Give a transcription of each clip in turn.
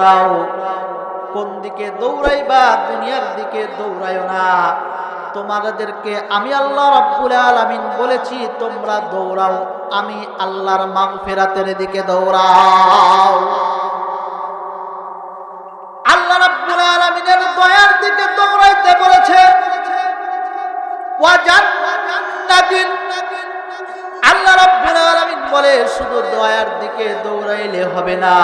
দৌড়াও। কোন দিকে দৌড়াইবা? দুনিয়ার দিকে দৌড়াইও না। তোমাদেরকে আমি আল্লাহ রাব্বুল আলামিন বলেছি তোমরা দৌড়াও, আমি আল্লাহর মাগফিরাতের দিকে দৌড়াও। আল্লাহ রাব্বুল আলামিনের দয়ার দিকে দৌড়াইতে বলেছে। ওয়া জান্নাতিন, আল্লাহ রাব্বুল আলামিন বলে শুধু দয়ার দিকে দৌড়াইলে হবে না,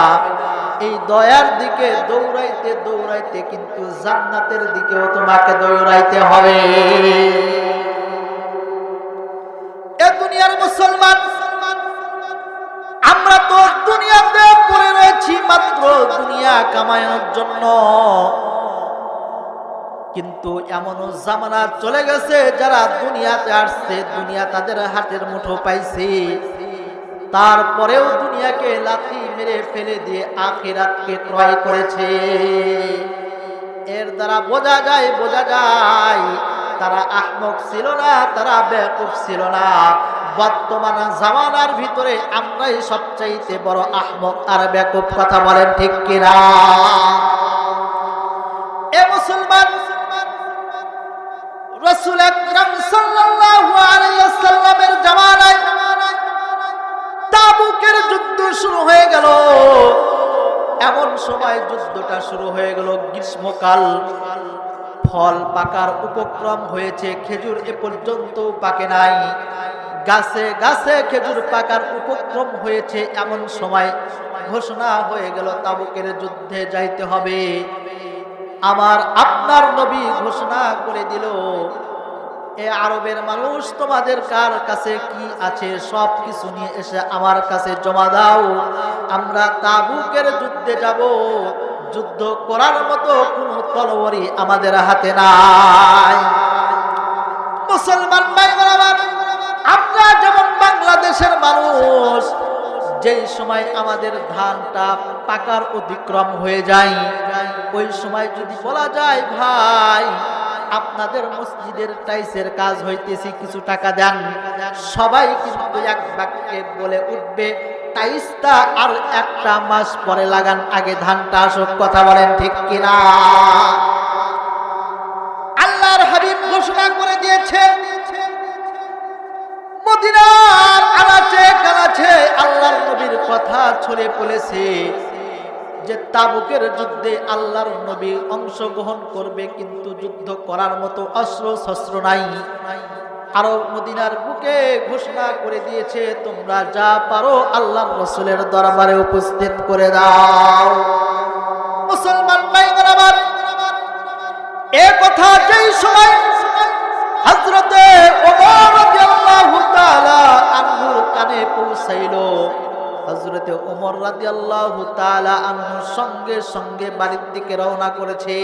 এই দয়ার দিকে দৌড়াইতে দৌড়াইতে কিন্তু জান্নাতের দিকেও তোমাকে দৌড়াইতে হবে। এ দুনিয়ার মুসলমান, আমরা তো দুনিয়াতে পড়ে রয়েছি মাত্র দুনিয়া কামানোর জন্য, কিন্তু এমনও জামানা চলে গেছে যারা দুনিয়াতে আসছে, দুনিয়া তাদের হাতের মুঠো পাইছে, তারপরেও দুনিয়াকে লাথি মেরে ফেলে দিয়ে আখিরাতকে ক্রয় করেছে। এর দ্বারা বোঝা যায় তারা আহমক ছিল না, তারা বেকুফ ছিল না। বর্তমান জামানার ভিতরে আমরাই সবচাইতে বড় আহমক আর বেকুফ। কথা বলেন ঠিক কিনা? এ মুসলমান, রাসূল আকরাম সাল্লাল্লাহু আলাইহি ওয়াসাল্লামের জামানায় তাবুকের যুদ্ধ শুরু হয়ে গেল। এমন সময় যুদ্ধটা শুরু হয়ে গেল গ্রীষ্মকাল, ফল পাকার উপক্রম হয়েছে, খেজুর এ পর্যন্ত পাকে নাই, গাছে গাছে খেজুর পাকার উপক্রম হয়েছে। এমন সময় ঘোষণা হয়ে গেল তাবুকের যুদ্ধে যাইতে হবে। আমার আপনার নবী ঘোষণা করে দিল, এ আরবের মানুষ তোমাদের কার কাছে কি আছে সব কিছু নিয়ে এসে আমার কাছে জমা দাও, আমরা তাবুকের যুদ্ধে যাব। যুদ্ধ করার মতো কোনো তলোয়ারি আমাদের হাতে নাই। মুসলমান ভাইরা, আমরা যেমন বাংলাদেশের মানুষ, যেই সময় আমাদের ধানটা পাকার অতিক্রম হয়ে যায়, ওই সময় যদি বলা যায় ভাই আপনাদের মসজিদের টাইসের কাজ হইতেছি কিছু টাকা দেন, সবাই কিন্তু এক বাক্যে বলে উঠবে টাইসটা আর একটা মাস পরে লাগান, আগে ধানটা আসুক। কথা বলেন ঠিক কিনা? আল্লাহর হাবিব ঘোষণা করে দিয়েছে, মদিনার আনাচে কানাচে আল্লাহর নবীর কথা ছড়িয়ে পড়েছে যে তাবুকের যুদ্ধে আল্লাহর নবী অংশগ্রহণ করবে, কিন্তু যুদ্ধ করার মতো অস্ত্র শস্ত্র নাই। আরো মদিনার বুকে ঘোষণা করে দিয়েছে তোমরা যা পারো আল্লাহর রাসূলের দরবারে উপস্থিত করে দাও। মুসলমান ভাইরা আমার, এই কথা যেই সময় হযরতে ওমর রাদিয়াল্লাহু তাআলা আনহুর কানে পৌঁছাইল, হযরতে ওমর রাদিয়াল্লাহু তাআলা আনহু সঙ্গে সঙ্গে বাড়ির দিকে রওনা করেছে।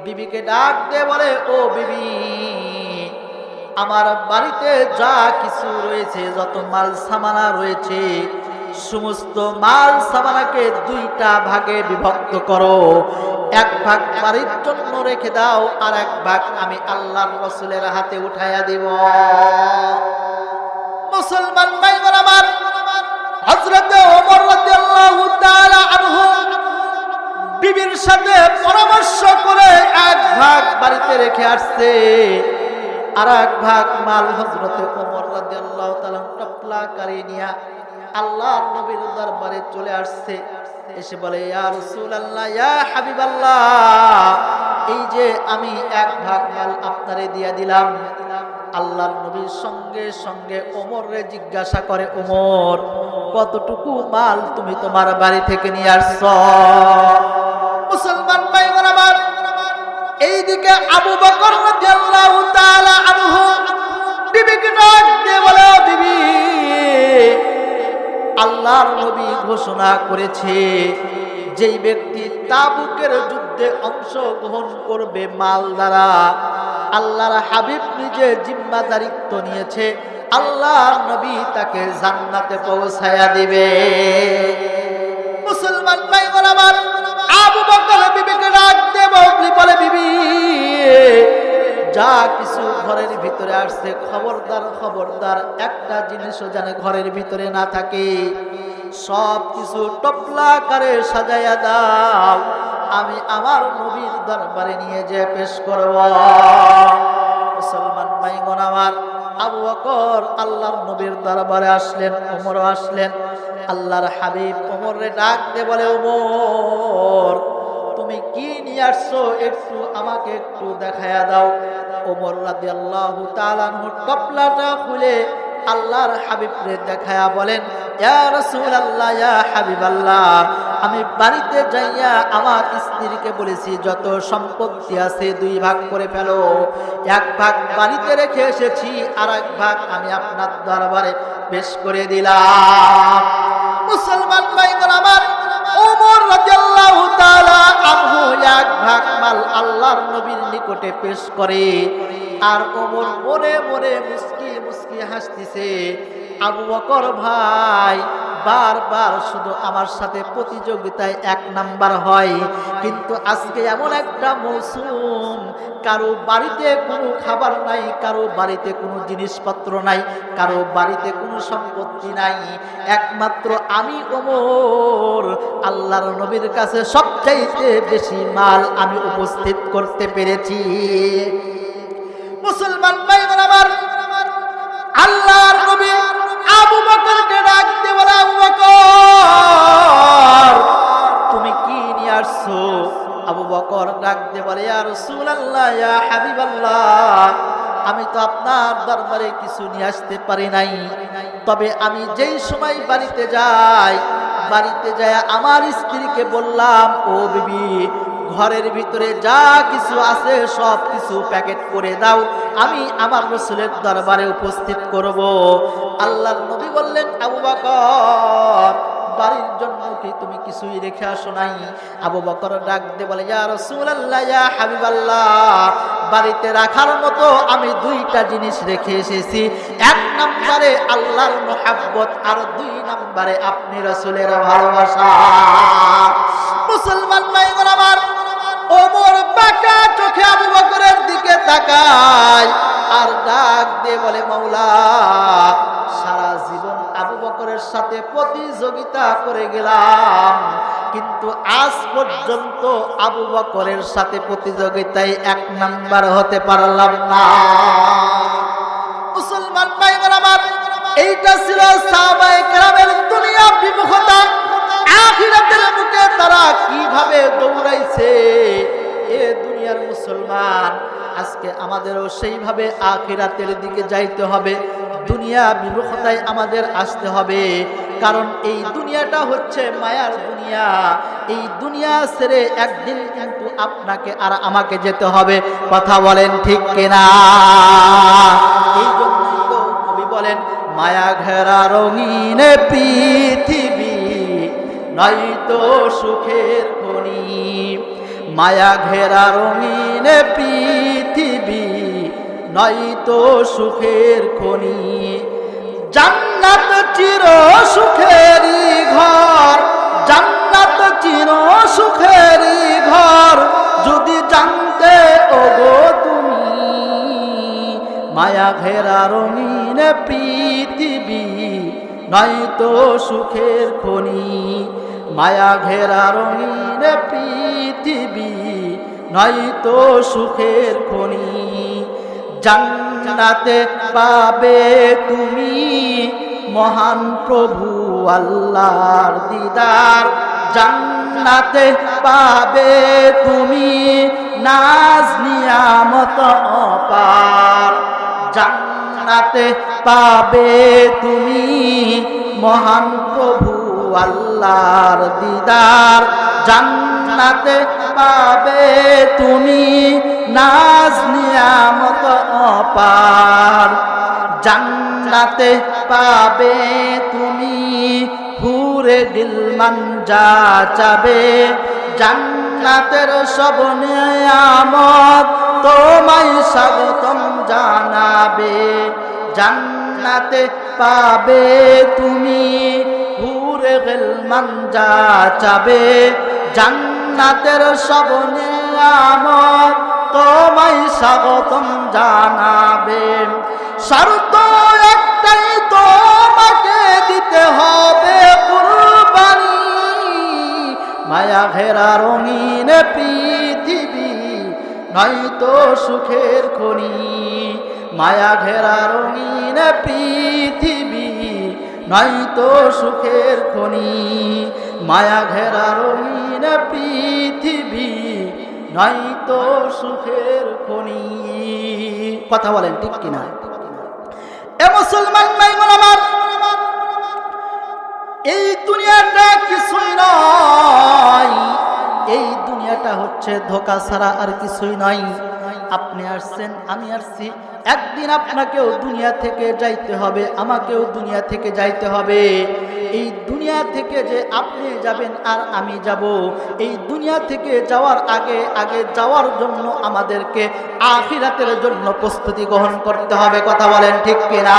বিবিকে ডাক দিয়ে বলে, ও বিবি, আমার বাড়িতে যা কিছু রয়েছে, যত মাল সামানা রয়েছে, সমস্ত মাল সামানাকে দুইটা ভাগে বিভক্ত করো। এক ভাগ বাড়ির জন্য রেখে দাও, আর এক ভাগ আমি আল্লাহর রাসূলের হাতে উঠাইয়া দিব। মুসলমান ভাইরা আমার, হযরতে ওমর রাদিয়াল্লাহু তাআলা আনহু বিবির সাথে পরামর্শ করে এক ভাগ বাড়িতে রেখে আসছে, আর এক ভাগ মাল হযরতে ওমর রাদিয়াল্লাহু তাআলা টপলা করে নিয়া আল্লাহর নবীর দরবারে চলে আসছে। এসে বলে, ইয়া রাসূলুল্লাহ, ইয়া হাবিবাল্লাহ, এই যে আমি এক ভাগ মাল আপনারে দিয়া দিলাম। আল্লাহর নবীর সঙ্গে সঙ্গে ওমরে জিজ্ঞাসা করে, ওমর, কতটুকু মাল তুমি তোমার বাড়ি থেকে নিয়ে আসছো? মুসলমান ভাইরা আমার, এইদিকে আবু বকর রাদিয়াল্লাহু তাআলা আনহু বিবিকে ডাক দিয়ে বলে, বিবি, আল্লাহর নবী ঘোষণা করেছে যেই ব্যক্তি তাবুকের যুদ্ধে অংশগ্রহণ করবে মাল দ্বারা, আল্লাহর হাবিব নিজে জিম্মাদারিত্ব নিয়েছে, আল্লাহর নবী তাকে জান্নাতে পৌঁছায়া দিবে। মুসলমান ভাইরা আমার, আবু বকর বিবিকে ডাক দিয়ে বলে, বিবি, যা কিছু ঘরের ভিতরে আসছে খবরদার খবরদার একটা জিনিসও যেন ঘরের ভিতরে না থাকে। সব কিছু টপলা করে সাজাইয়া দাও, আমি আমার নবীর দরবারে নিয়ে যে পেশ করব। মুসলমান ভাইগণ আমার, আবু বকর আল্লাহর নবীর দরবারে আসলেন, ওমরও আসলেন। আল্লাহর হাবিব ওমরে ডাক দিয়ে বলে, ওমর তুমি কি নিয়ে আসছো একটু আমাকে একটু দেখায়া দাও। ওমর রাদিয়াল্লাহু তাআলা আনহু টপলাটা খুলে আল্লাহর হাবিবকে দেখায়া বলেন, ইয়া রাসূলুল্লাহ, ইয়া হাবিবাল্লাহ, আমি বাড়িতে যাইয়া আমার স্ত্রীকে বলেছি যত সম্পত্তি আছে 2 ভাগ করে ফেলো। 1 ভাগ বাড়িতে রেখে এসেছি, আর 1 ভাগ আমি আপনার দরবারে পেশ করে দিলাম। মুসলমান ভাইগণ আমার, ওমর রাদিয়াল্লাহু তাআলা আনহু 1 ভাগ মাল আল্লাহর নবীর নিকটে পেশ করে, আর ওমর মনে মনে মুস্কি মুস্কি হাসতেছে। আবু বকর ভাই বারবার শুধু আমার সাথে প্রতিযোগিতায় 1 নাম্বার হয়, কিন্তু আজকে এমন একটা মৌসুম, কারো বাড়িতে কোনো খাবার নাই, কারো বাড়িতে কোনো জিনিসপত্র নাই, কারো বাড়িতে কোনো সম্পত্তি নাই, একমাত্র আমি ওমর আল্লাহর নবীর কাছে সবচাইতে বেশি মাল আমি উপস্থিত করতে পেরেছি। মুসলমান ভাইরা আমার, আল্লাহর নবী আবু বকরকে ডাক দিয়ে বলে, আবু বকর তুমি কি নিয়ে আসছো? আবু বকর ডাক দিয়ে বলে, ইয়া রাসূলুল্লাহ, ইয়া হাবিবাল্লাহ, আমি তো আপনার দরবারে কিছু নিয়ে আসতে পারি নাই, তবে আমি যেই সময় বাড়িতে যাই, বাড়িতে যায় আমার স্ত্রীকে বললাম, ও বিবি, ঘরের ভিতরে যা কিছু আছে সব কিছু প্যাকেট করে দাও, আমি আমার রাসূলের দরবারে উপস্থিত করব। আল্লাহর নবী বললেন, আবু বকর বাড়ির জন্য কি তুমি কিছুই রেখে আসো নাই? আবু বকর ডাক দিয়ে বলে, ইয়া রাসূলুল্লাহ, ইয়া হাবিবাল্লাহ, বাড়িতে রাখার মতো আমি 2টা জিনিস রেখে এসেছি। 1 নম্বরে আল্লাহর মুহাব্বত, আর 2 নম্বরে আপনি রাসূলের ভালোবাসা। মুসলমান ভাইগণ আমার, ওমর বাঁকা চোখে আবু বকরের দিকে তাকায় আর ডাক দিয়ে বলে, মাওলা, সারা জীবন আবু বকরের সাথে প্রতিযোগিতা করে গেলাম, কিন্তু আজ পর্যন্ত আবু বকরের সাথে প্রতিযোগিতায় 1 নাম্বার হতে পারলাম না। মুসলমান ভাইগণ আমার, এইটা ছিল সাহাবায়ে কেরামের দুনিয়া বিমুখতা। আখিরাতের মুখে তারা কিভাবে দৌড়াইছে। এ দুনিয়ার মুসলমান, আজকে আমাদেরও সেইভাবে আখিরাতের দিকে যাইতে হবে। দুনিয়া বিমুখতায় আমাদের আসতে হবে, কারণ এই দুনিয়াটা হচ্ছে মায়ার দুনিয়া। এই দুনিয়া ছেড়ে একদিন কিন্তু আপনাকে আর আমাকে যেতে হবে। কথা বলেন ঠিক কিনা? এই জন্যই তো কবি বলেন, মায়া ঘেরা রঙিন পৃথিবী নয়তো সুখের খনি। মায়া ঘেরা রঙিন পৃথিবী নয়তো সুখের খনি। জান্নাত চির সুখেরই ঘর, জান্নাত চির সুখেরই ঘর, যদি জানতে ওগো তুমি। মায়া ঘেরা রঙিন পৃথিবী নয়তো সুখের খনি। মায়া ঘেরা রঙিন পৃথিবী নয়তো সুখের খনি। জান্নাতে পাবে তুমি মহান প্রভু আল্লাহর দিদার। জান্নাতে পাবে তুমি নাজ নিয়ামত অপার। জান্নাতে পাবে তুমি মহান প্রভু আল্লাহর দিদার। জান্নাতে পাবে তুমি নাজ নিয়ামত অপার। জান্নাতে পাবে তুমি হুরে গিলমান যা চাবে। জান্নাতের সব নিয়ামত তোমায় স্বাগতম জানাবে। জান্নাতে পাবে তুমি হুরে গিলমান যা চাবে। জান্নাতের সব নিয়ামত তোমায় স্বাগতম জানাবে। শর্ত একটাই, তোমাকে দিতে হবে কুরবানি। ঘেরা রঙিন পৃথিবী নয়তো সুখের খনি, মায়া ঘেরা রঙিন পৃথিবী নয়তো সুখের খনি, মায়া ঘেরা রঙিন পৃথিবী নয়তো সুখের খনি। কথা বলেন ঠিক কিনা? এ মুসলমান ভাই আমার, এই দুনিয়াটা কিছুই নয়, এই দুনিয়াটা হচ্ছে ধোঁকা ছাড়া আর কিছুই নয়। আপনি আসছেন, আমি আসছি, একদিন আপনাকেও দুনিয়া থেকে যাইতে হবে, আমাকেও দুনিয়া থেকে যাইতে হবে। এই দুনিয়া থেকে যে আপনি যাবেন আর আমি যাব, এই দুনিয়া থেকে যাওয়ার আগে আগে যাওয়ার জন্য আমাদেরকে আখিরাতের জন্য প্রস্তুতি গ্রহণ করতে হবে। কথা বলেন ঠিক কিনা?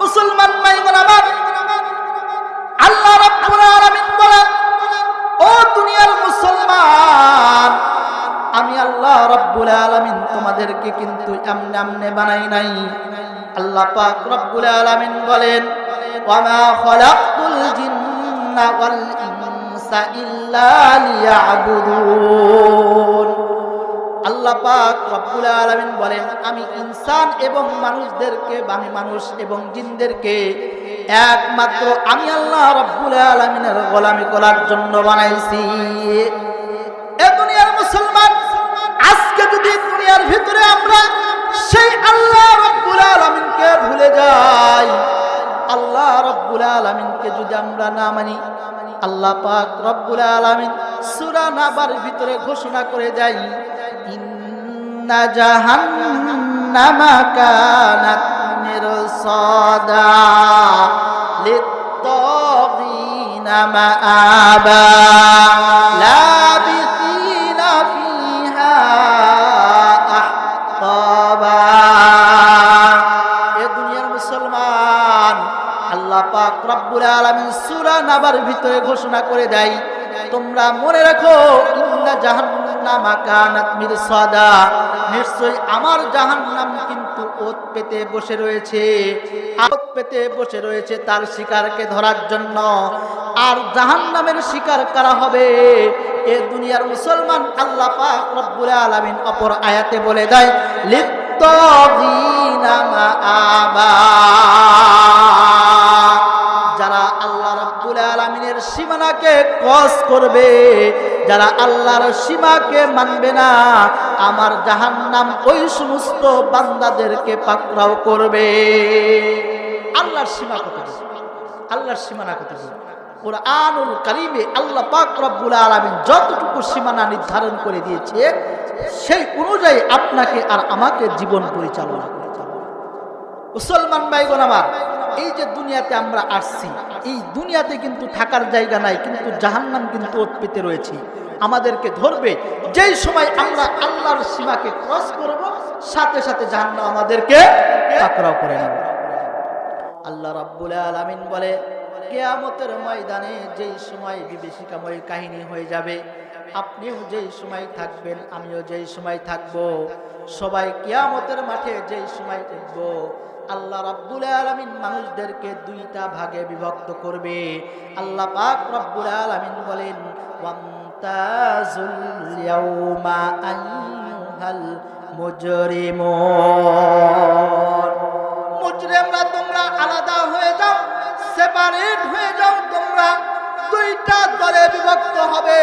মুসলমান ভাইগণ আমার, আল্লাহ রাব্বুল আলামিন বলেন, ও দুনিয়ার মুসলমান, আমি আল্লাহ রাব্বুল আলামিন তোমাদেরকে কিন্তু এমনে এমনে বানাই নাই। আল্লাহ পাক রব্বুল আলামিন বলেন, ওয়া মা খালাকতুল জিন্না ওয়াল ইনসা ইল্লা লিয়াবুদুন। আল্লাহ পাক রব্বুল আলামিন বলেন, আমি ইনসান এবং মানুষদেরকে, আমি মানুষ এবং জিনদেরকে একমাত্র আমি আল্লাহ রব্বুল আলামিনের গোলামি করার জন্য বানাইছি। এ দুনিয়ার মুসলমান, আজকে যদি দুনিয়ার ভিতরে আমরা সেই আল্লাহ রব্বুল আলামিনকে ভুলে যাই, আল্লাহ রব্বুল আলামিনকে যদি আমরা না মানি, আল্লাহ পাক রব্বুল আলামিন সূরা নাবার ভিতরে ঘোষণা করে দেয়, ইন্না জাহান্নামা কানাত মিরসাদা লিত-তাগিনা মাআবা লাবিসিনা ফিহা আহকাবা। এ দুনিয়ার মুসলমান, আল্লাহ পাক রব্বুল আলামিন সূরা নাবার ভিতরে ঘোষণা করে দেয়, তোমরা মনে রাখো, ইন্না জাহান্নামা কানাত মিরসাদা, নিশ্চয়ই আমার জাহান্নাম কিন্তু ওত পেতে বসে রয়েছে, ওত পেতে বসে রয়েছে তার শিকারকে ধরার জন্য। আর জাহান্নামের শিকার কারা হবে? এ দুনিয়ার মুসলমান, আল্লাহ পাক রব্বুল আলামিন অপর আয়াতে বলে দেয়, লিত-তাগিনা মাআবা, যারা আল্লাহ রাব্বুল আলামিনের সীমানাকে ক্রস করবে, যারা আল্লাহর সীমাকে মানবে না, আমার জাহান্নাম ওই সমস্ত বান্দাদেরকে পাকড়াও করবে। আল্লাহর সীমা কত? আল্লাহর সীমানা কত? কুরআনুল কারীমে আল্লাহ পাক রব্বুল আলামিন যতটুকু সীমানা নির্ধারণ করে দিয়েছে, সেই অনুযায়ী আপনাকে আর আমাকে জীবন পরিচালনা করতে হবে। মুসলমান ভাইগণ আমার, এই যে দুনিয়াতে আমরা আসছি, এই দুনিয়াতে কিন্তু থাকার জায়গা নাই, কিন্তু জাহান্নাম কিন্তু ওত পেতে রয়েছে, আমাদেরকে ধরবে। যেই সময় আমরা আল্লাহর সীমাকে ক্রস করব, সাথে সাথে জাহান্নাম আমাদেরকে পাকড়াও করে নেবে। আল্লাহ রাব্বুল আলামিন বলে, কিয়ামতের ময়দানে যেই সময় বিভীষিকাময় কাহিনী হয়ে যাবে, আপনিও যেই সময় থাকবেন, আমিও যেই সময় থাকবো, সবাই কিয়ামতের মাঠে যেই সময় উঠব, আল্লাহ রাব্বুল আলামিন মানুষদেরকে দুইটা ভাগে বিভক্ত করবে। আল্লাহ পাক রব্বুল আলামিন বলেন, ওয়ামতাজুল ইয়াউমা আইয়ুহাল মুজরিমুন, মুজরিমরা তোমরা আলাদা হয়ে যাও, সেপারেট হয়ে যাও, তোমরা দুইটা দলে বিভক্ত হবে।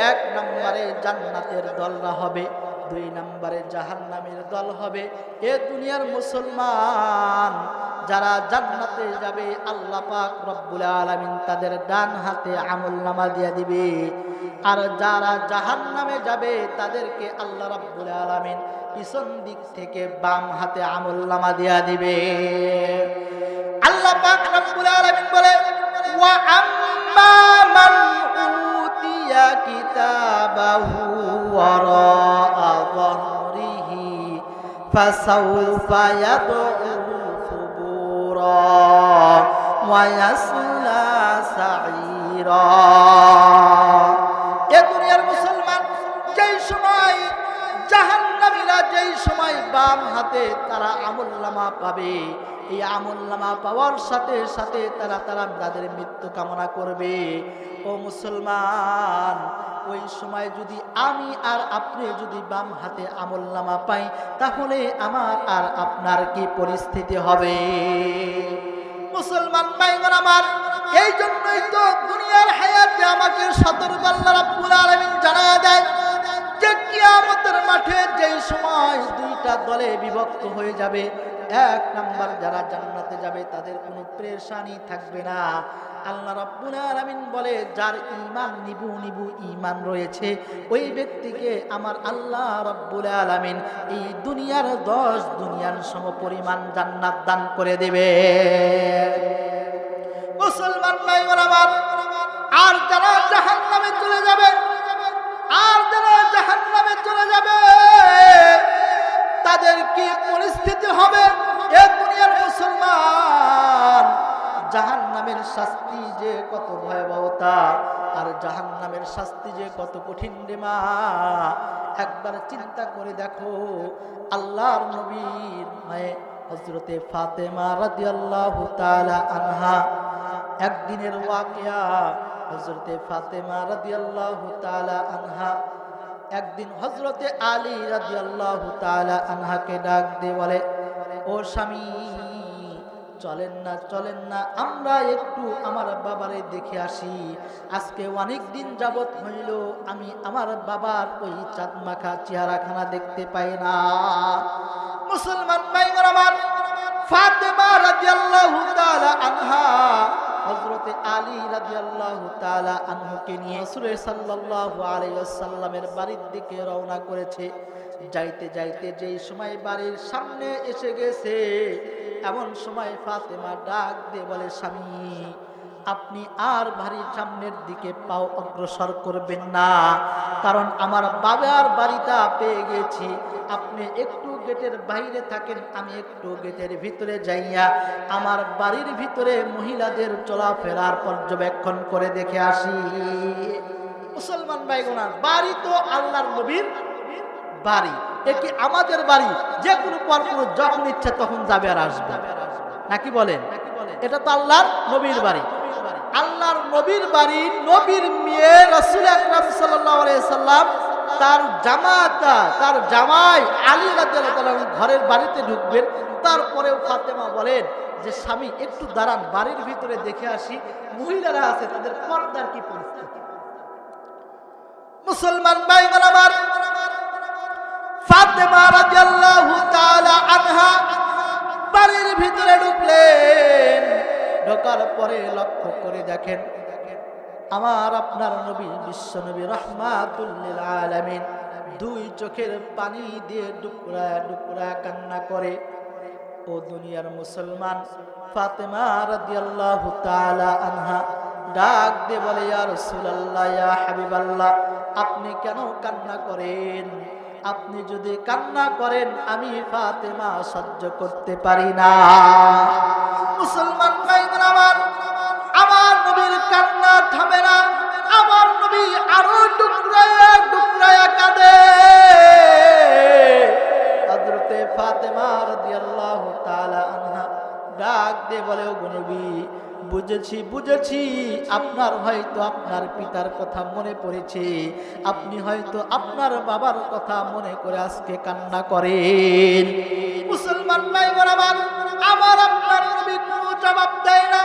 এক নম্বরে জান্নাতের দলরা হবে, দুই নম্বরে জাহান্নামের দল হবে। এ দুনিয়ার মুসলমান, যারা জান্নাতে যাবে, আল্লাহ পাক রব্বুল আলামিন তাদের ডান হাতে আমলনামা দিয়ে দিবে, আর যারা জাহান্নামে যাবে তাদেরকে আল্লাহ রাব্বুল আলামিন পিছন দিক থেকে বাম হাতে আমলনামা দিয়ে দিবে। আল্লাহ পাক রব্বুল আলামিন বলে, ওয়া আম্মা মান উতিয়া কিতাবাহু ওয়ারাআ যাহরিহি ফাসাউফা ইয়াদউ সুবুরা ওয়া ইয়াসলা সাঈরা। এ দুনিয়ার মুসলমান, যেই সময় জাহান্নামীরা যেই সময় বাম হাতে তারা আমলনামা পাবে, এই আমলনামা পাওয়ার সাথে সাথে তারা তাদের মৃত্যু কামনা করবে। ও মুসলমান, ওই সময় যদি আমি আর আপনি যদি বাম হাতে আমলনামা পাই, তাহলে আমার আর আপনার কি পরিস্থিতি হবে? মুসলমান ভাইগণ আমার, এই জন্যই তো দুনিয়ার হায়াতে আমাকে সতর্ক আল্লাহ রাব্বুল আলামিন জানায় দেয় যে কিয়ামতের মাঠে যেই সময় দুইটা দলে বিভক্ত হয়ে যাবে, এক নাম্বার যারা জান্নাতে যাবে তাদের কোনো পেরেশানি থাকবে না। আল্লাহ রাব্বুল আলামিন বলে, যার ঈমান নিবু নিবু ঈমান রয়েছে, ওই ব্যক্তিকে আমার আল্লাহ রাব্বুল আলামিন এই দুনিয়ার 10 দুনিয়ার সমপরিমাণ জান্নাত দান করে দেবে। মুসলমান ভাইগণ আমার, আর যারা জাহান্নামে চলে যাবে, তাদের কি পরিস্থিতি হবে? এ দুনিয়ার মুসলমান, জাহান্নামের শাস্তি যে কত ভয়াবহতা, আর জাহান্নামের শাস্তি যে কত কঠিন রে মা, একবার চিন্তা করে দেখো। আল্লাহর নবীর মায়ে হযরতে ফাতেমা রাদিয়াল্লাহু তাআলা আনহা, একদিনের ওয়াকিয়া। হযরতে ফাতেমা রাদিয়াল্লাহু তাআলা আনহা একদিন হযরতে আলী রাদিয়াল্লাহু তাআলা আনহাকে ডাক দিয়ে বলে, ও স্বামী, চলেন না আমরা একটু আমার বাবারে দেখে আসি। আজকে অনেক দিন যাবত হইল আমি আমার বাবার ওই চাঁদ মাখা চেহারাখানা দেখতে পাই না। মুসলমান ভাইগণ আমার, ফাতেমা রাদিয়াল্লাহু তাআলা আনহা হযরতে আলী রাদিয়াল্লাহু তাআলা আনহুকে নিয়ে রাসূল সাল্লাল্লাহু আলাইহি ওয়াসাল্লামের বাড়ির দিকে রওনা করেছে। যাইতে যাইতে যেই সময় বাড়ির সামনে এসে গেছে, এমন সময় ফাতেমা ডাক দিয়ে বলে, স্বামী, আপনি আর বাড়ির সামনের দিকে পাও অগ্রসর করবেন না, কারণ আমার বাবার বাড়িটা পেয়ে গেছি। আপনি একটু গেটের বাইরে থাকেন, আমি একটু গেটের ভিতরে যাইয়া আমার বাড়ির ভিতরে মহিলাদের চলাফেরার পর্যবেক্ষণ করে দেখে আসি। মুসলমান ভাইগণ, বাড়ি তো আল্লাহর নবীর বাড়ি, এ কি আমাদের বাড়ি? যে কোনো পরপুরুষ যখন ইচ্ছা তখন যাবে আর আসবে, নাকি বলেন? এটা তো আল্লাহর নবীর বাড়ি। আল্লাহর নবীর বাড়ি, নবীর মেয়ে রাসূল আকরাম সাল্লাল্লাহু আলাইহি সাল্লাম তার জামাতা, তার জামাই আলী রাদিয়াল্লাহু তাআলা ঘরের বাড়িতে ঢুকবেন। তারপরেও ফাতেমা বলেন যে, স্বামী একটু দাঁড়ান, বাড়ির ভিতরে দেখে আসি মহিলারা আছে, তাদের পর্দার কি পরিস্থিতি। মুসলমান ভাইগণ আমার, ফাতেমা রাদিয়াল্লাহু তাআলা আনহা বাড়ির ভিতরে ঢুকলেন। ঢোকার পরে লক্ষ্য করে দেখেন, আমার আপনার নবী, বিশ্ব নবী রাহমাতুল লিল আলামিন, দুই চোখের পানি দিয়ে ডুকরা ডুকরা কান্না করে। ও দুনিয়ার মুসলমান, ফাতেমা রাদিয়াল্লাহু তাআলা আনহা ডাক দিয়ে বলে, ইয়া রাসূলুল্লাহ, ইয়া হাবিবাল্লাহ, আপনি কেন কান্না করেন? আপনি যদি কান্না করেন আমি ফাতেমা সহ্য করতে পারি না। মুসলমান ভাইগণ আমার, আমার নবীর কান্না থামে না, আমার নবী আরো টুকরায়া টুকরায়া কাঁদে। হযরতে ফাতেমা রাদিয়াল্লাহু তাআলা আনহা ডাক দিয়ে বলে, ও নবী, বুঝেছি, আপনার হয়তো আপনার পিতার কথা মনে পড়েছে, আপনি হয়তো আপনার বাবার কথা মনে করে আজকে কান্না করেন। মুসলমান ভাইগণ আমার, আমার আপনার নবী কোনো জবাব দেয় না,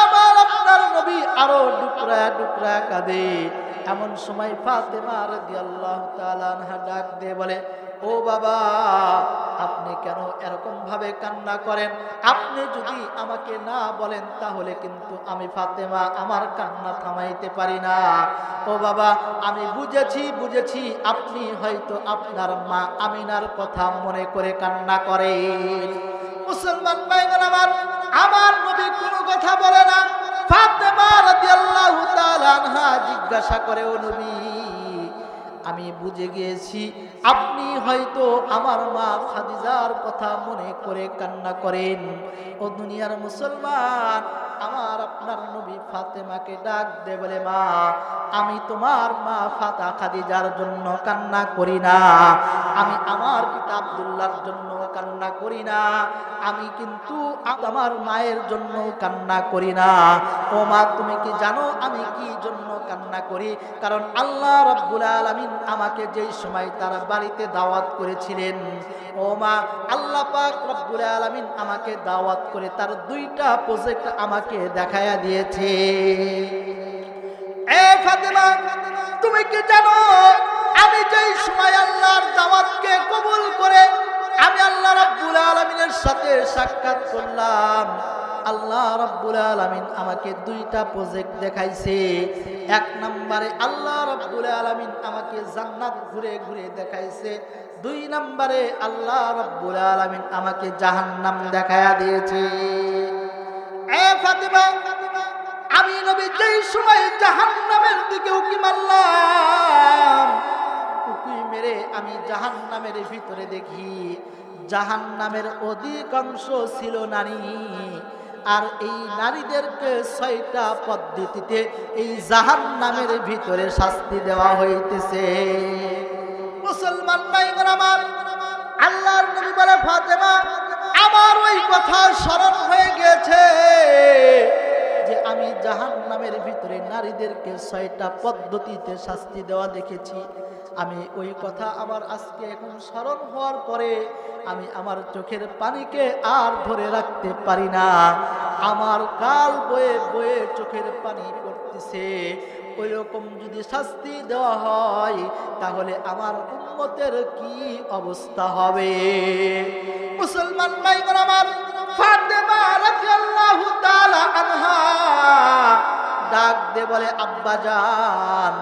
আমার আপনার নবী আরো ডুকরা ডুকরা কাঁদে। এমন সময় ফাতেমা রাদিয়াল্লাহু তাআলা আনহা ডাক দিয়ে বলে, ও বাবা, আপনি কেন এরকম ভাবে কান্না করেন? আপনি যদি আমাকে না বলেন তাহলে কিন্তু আমি ফাতেমা আমার কান্না থামাইতে পারি না। ও বাবা, আমি বুঝেছি আপনি হয়তো আপনার মা আমিনার কথা মনে করে কান্না করেন। মুসলমান ভাইগণ আমার, আমার নবী কোনো কথা বলে না। ফাতেমা রাদিয়াল্লাহু তাআলা আনহা জিজ্ঞাসা করে, ও নবী, আমি বুঝে গিয়েছি আপনি হয়তো আমার মা খাদিজার কথা মনে করে কান্না করেন। ও দুনিয়ার মুসলমান, আমার আপনার নবী ফাতেমাকে ডাক দে বলে, মা আমি তোমার মা খাদিজার জন্য কান্না করি না, আমি আমার পিতা আব্দুল্লাহর জন্য কান্না করি না, আমি কিন্তু আমার মায়ের জন্য কান্না করি না। ও মা, তুমি কি জানো আমি কি জন্য কান্না করি? কারণ আল্লাহ রাব্বুল আলামিন আমাকে যেই সময় তার বাড়িতে দাওয়াত করেছিলেন, ও মা, আল্লাহ পাক রব্বুল আলামিন আমাকে দাওয়াত করে তার 2টা প্রজেক্ট আমাকে দেখায়া দিয়েছে। এ ফাতেমা, তুমি কি জানো আমি যেই সময় আল্লাহর দাওয়াতকে কবুল করে আমি আল্লাহ রাব্বুল আলামিনের সাথে সাক্ষাৎ করলাম, আল্লাহ রাব্বুল আলামিন আমাকে 2টা প্রজেক্ট দেখাইছে। 1 নম্বরে আল্লাহ রাব্বুল আলামিন আমাকে জান্নাত ঘুরে ঘুরে দেখাইছে, 2 নম্বরে আল্লাহ রাব্বুল আলামিন আমাকে জাহান্নাম দেখায়া দিয়েছে। এ ফাতেমা, আমি নবী যেই সময় জাহান্নামের দিকে উকি মারলাম, উকি মেরে আমি জাহান্নামের ভিতরে দেখি জাহান্নামের অধিকাংশ ছিল নারী, আর এই নারীদেরকে 6টা পদ্ধতিতে এই জাহান্নামের ভিতরে শাস্তি দেওয়া হইতেছে। মুসলমান ভাইগণ আমার, আল্লাহর নবী বলে, ফাতেমা আমার ওই কথা স্মরণ হয়ে গেছে যে আমি জাহান্নামের ভিতরে নারীদেরকে 6টা পদ্ধতিতে শাস্তি দেওয়া দেখেছি। আমি ওই কথা আমার আজকে এখন স্মরণ হওয়ার পরে আমি আমার চোখের পানিকে আর ধরে রাখতে পারি না, আমার গাল বয়ে বয়ে চোখের পানি পড়তেছে। ওই রকম যদি শাস্তি দেওয়া হয় তাহলে আমার উম্মতের কি অবস্থা হবে? মুসলমান ভাইগণ আমার, ফাতেমা রাদিয়াল্লাহু তাআলা আনহা ডাক দে বলে, আব্বা জান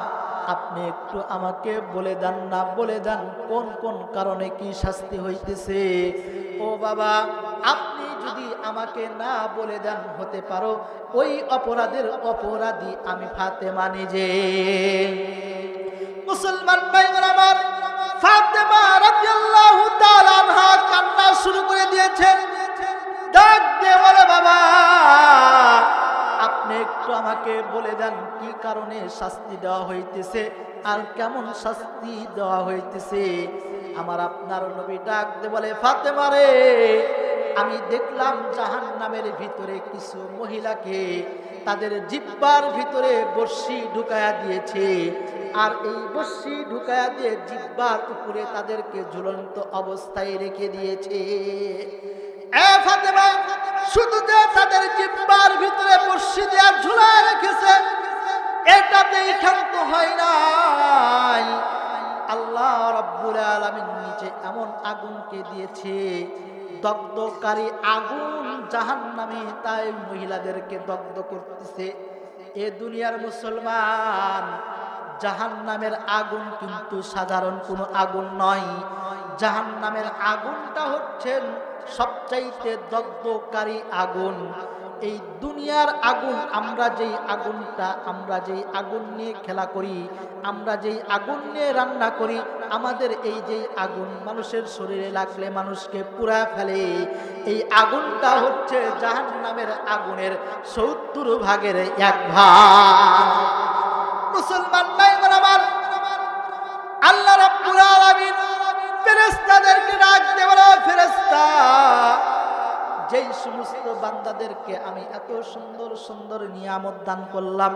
আপনি একটু আমাকে বলে দেন না, বলে দেন কোন কোন কারণে কি শাস্তি হইতেছে। ও বাবা, আপনি যদি আমাকে না বলে দেন হতে পারো ওই অপরাধের অপরাধী আমি ফাতেমা নিজে। মুসলমান ভাইগণ আমার, ফাতেমা রাদিয়াল্লাহু তাআলা আনহা কান্না শুরু করে দিয়েছেন। ডাক দিয়ে বলে, বাবা আপনি একটু আমাকে বলে দেন কি কারণে শাস্তি দেওয়া হইতেছে আর কেমন শাস্তি দেওয়া হইতেছে। আমার আপনার নবী ডাক দিয়ে বলে, ফাতেমা রে, আমি দেখলাম জাহান্নামের ভিতরে কিছু মহিলাকে তাদের জিহ্বার ভিতরে বর্শি ঢুকায়া দিয়েছে, আর এই বর্শি ঢুকায়া দিয়ে জিহ্বার উপরে তাদেরকে ঝুলন্ত অবস্থায় রেখে দিয়েছে। এ ফাতেমা, শুধু যে তাদের জিহ্বার ভিতরে বর্শি দিয়ে ঝুলায় রেখেছে এটাতেই ক্ষান্ত হয় নাই, আল্লাহ রাব্বুল আলামিন নিচে এমন আগুনকে দিয়েছে, দগ্ধকারী আগুন জাহান্নামে তাই মহিলাদেরকে দগ্ধ করতেছে। এ দুনিয়ার মুসলমান, জাহান্নামের আগুন কিন্তু সাধারণ কোনো আগুন নয়, জাহান্নামের আগুনটা হচ্ছেন সবচাইতে দগ্ধকারী আগুন। এই দুনিয়ার আগুন, আমরা যেই আগুন নিয়ে খেলা করি, আমরা যেই আগুন নিয়ে রান্না করি, আমাদের এই যে আগুন মানুষের শরীরে লাগলে মানুষকে পুড়া ফেলে, এই আগুনটা হচ্ছে জাহান্নামের আগুনের 70 ভাগের 1 ভাগ। মুসলমান ভাইগণ আমার, আল্লাহ রাব্বুল আলামিন ফেরেশতাদেরকে ডাক দিয়ে বলে, ফেরেশতা, যেই সমস্ত বান্দাদেরকে আমি এত সুন্দর সুন্দর নিয়ামত দান করলাম,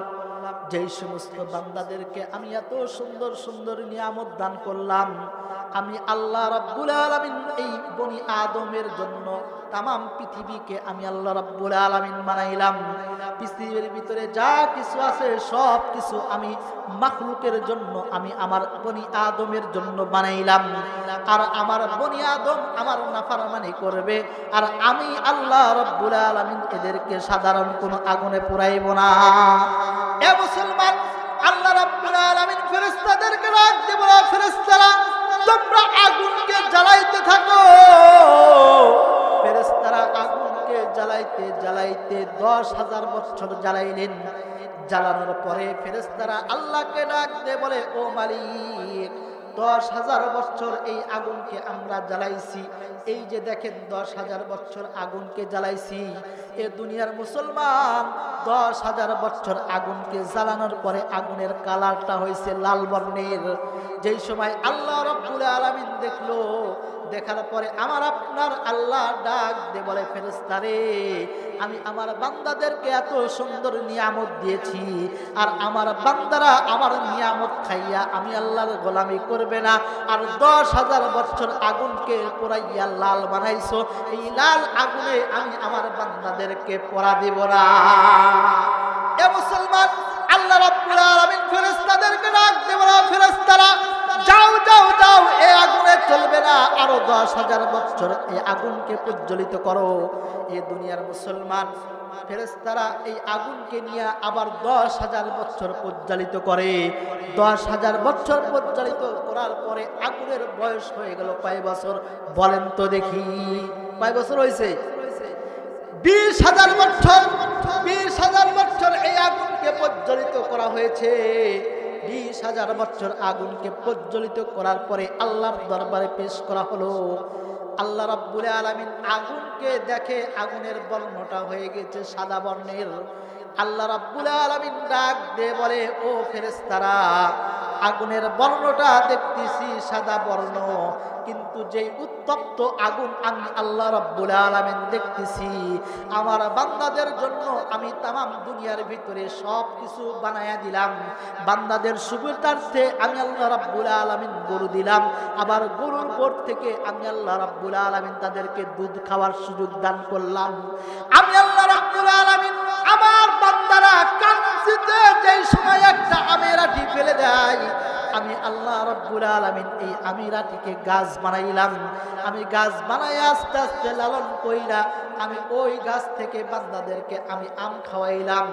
যেই সমস্ত বান্দাদেরকে আমি এত সুন্দর সুন্দর নিয়ামত দান করলাম, আমি আল্লাহ রাব্বুল আলামিন এই বনি আদমের জন্য তামাম পৃথিবীকে আমি আল্লাহ রাব্বুল আলামিন বানাইলাম। পৃথিবীর ভিতরে যা কিছু আছে সব কিছু আমি মাখলুকের জন্য, আমি আমার বনি আদমের জন্য বানাইলাম। আর আমার বনি আদম আমার নাফরমানি করবে, আর আমি আল্লাহ রাব্বুল আলামিন এদেরকে সাধারণ কোনো আগুনে পোড়াইব না। এ মুসলমান, আল্লাহ রাব্বুল আলামিন ফেরেশতাদেরকে ডাক দিয়ে বলে, ফেরেশতারা তোমরা আগুনকে জ্বালাইতে থাকো। ফেরেশতারা আগুনকে জ্বালাইতে জ্বালাইতে 10,000 বছর জ্বালাইলেন। জ্বালানোর পরে ফেরেশতারা আল্লাহকে ডাক দিয়ে বলে, ও মালিক, 10,000 বছর এই আগুনকে আমরা জ্বালাইছি, এই যে দেখেন 10,000 বছর আগুনকে জ্বালাইছি। এ দুনিয়ার মুসলমান 10,000 বছর আগুনকে জ্বালানোর পরে আগুনের কালারটা হয়েছে লাল বর্ণের। যেই সময় আল্লাহ রাব্বুল আলামিন দেখলো, দেখার পরে আমার আপনার আল্লাহ ডাক দিয়ে বলে, ফেরেশতারে, আমি আমার বান্দাদেরকে এত সুন্দর নিয়ামত দিয়েছি, আর আমার বান্দারা আমার নিয়ামত খাইয়া আমি আল্লাহর গোলামি করবে না, আর 10,000 বছর আগুনকে পোড়াইয়া লাল বানাইছো, এই লাল আগুনে আমি আমার বান্দাদেরকে পোড়া দিব না। এ মুসলমান, আল্লাহ রাব্বুল আলামিন ফেরেশতাদেরকে ডাক দিয়ে বলে, ফেরেশতারা যাও যাও যাও, এই আগুনে চলবে না, আরো 10,000 বছর এই আগুনকে প্রজ্বলিত করো। এই দুনিয়ার মুসলমান ফেরেশতারা এই আগুনকে নিয়ে আবার 10,000 বছর প্রজ্বলিত করে। 10,000 বছর প্রজ্বলিত করার পরে আগুনের বয়স হয়ে গেল কয় বছর বলেন তো দেখি? কয় বছর হয়েছে? 20,000 বছর। 20,000 বছর এই আগুনকে প্রজ্বলিত করা হয়েছে। 20,000 বছর আগুনকে প্রজ্বলিত করার পরে আল্লাহর দরবারে পেশ করা হলো। আল্লাহ রাব্বুল আলামিন আগুনকে দেখে, আগুনের বর্ণটা হয়ে গেছে সাদা বর্ণের। আল্লাহ রাব্বুল আলামিন ডাক দিয়ে বলে, ও ফেরেশতারা, আগুনের বর্ণটা দেখতেছি সাদা বর্ণ, কিন্তু যেই উত্তপ্ত আগুন আমি আল্লাহ রাব্বুল আলামিন দেখতেছি, আমার বান্দাদের জন্য আমি তামাম দুনিয়ার ভিতরে সব কিছু বানায়া দিলাম। বান্দাদের সুবিধার্থে আমি আল্লাহ রাব্বুল আলামিন গরু দিলাম, আবার গরুর গোট থেকে আমি আল্লাহ রাব্বুল আলামিন তাদেরকে দুধ খাওয়ার সুযোগ দান করলাম। আমি আল্লাহ রাব্বুল আলামিন আমার বান্দারা কাঞ্চিতে যেই সময় একটা আমেরাটি ফেলে দেয়, আমি আল্লাহ রাব্বুল আলামিন এই আমিরাটিকে গাছ বানাইলাম। আমি গাছ বানাই আস্তে আস্তে লালন কইরা আমি ওই গাছ থেকে বান্দাদেরকে আমি আম খাওয়াইলাম।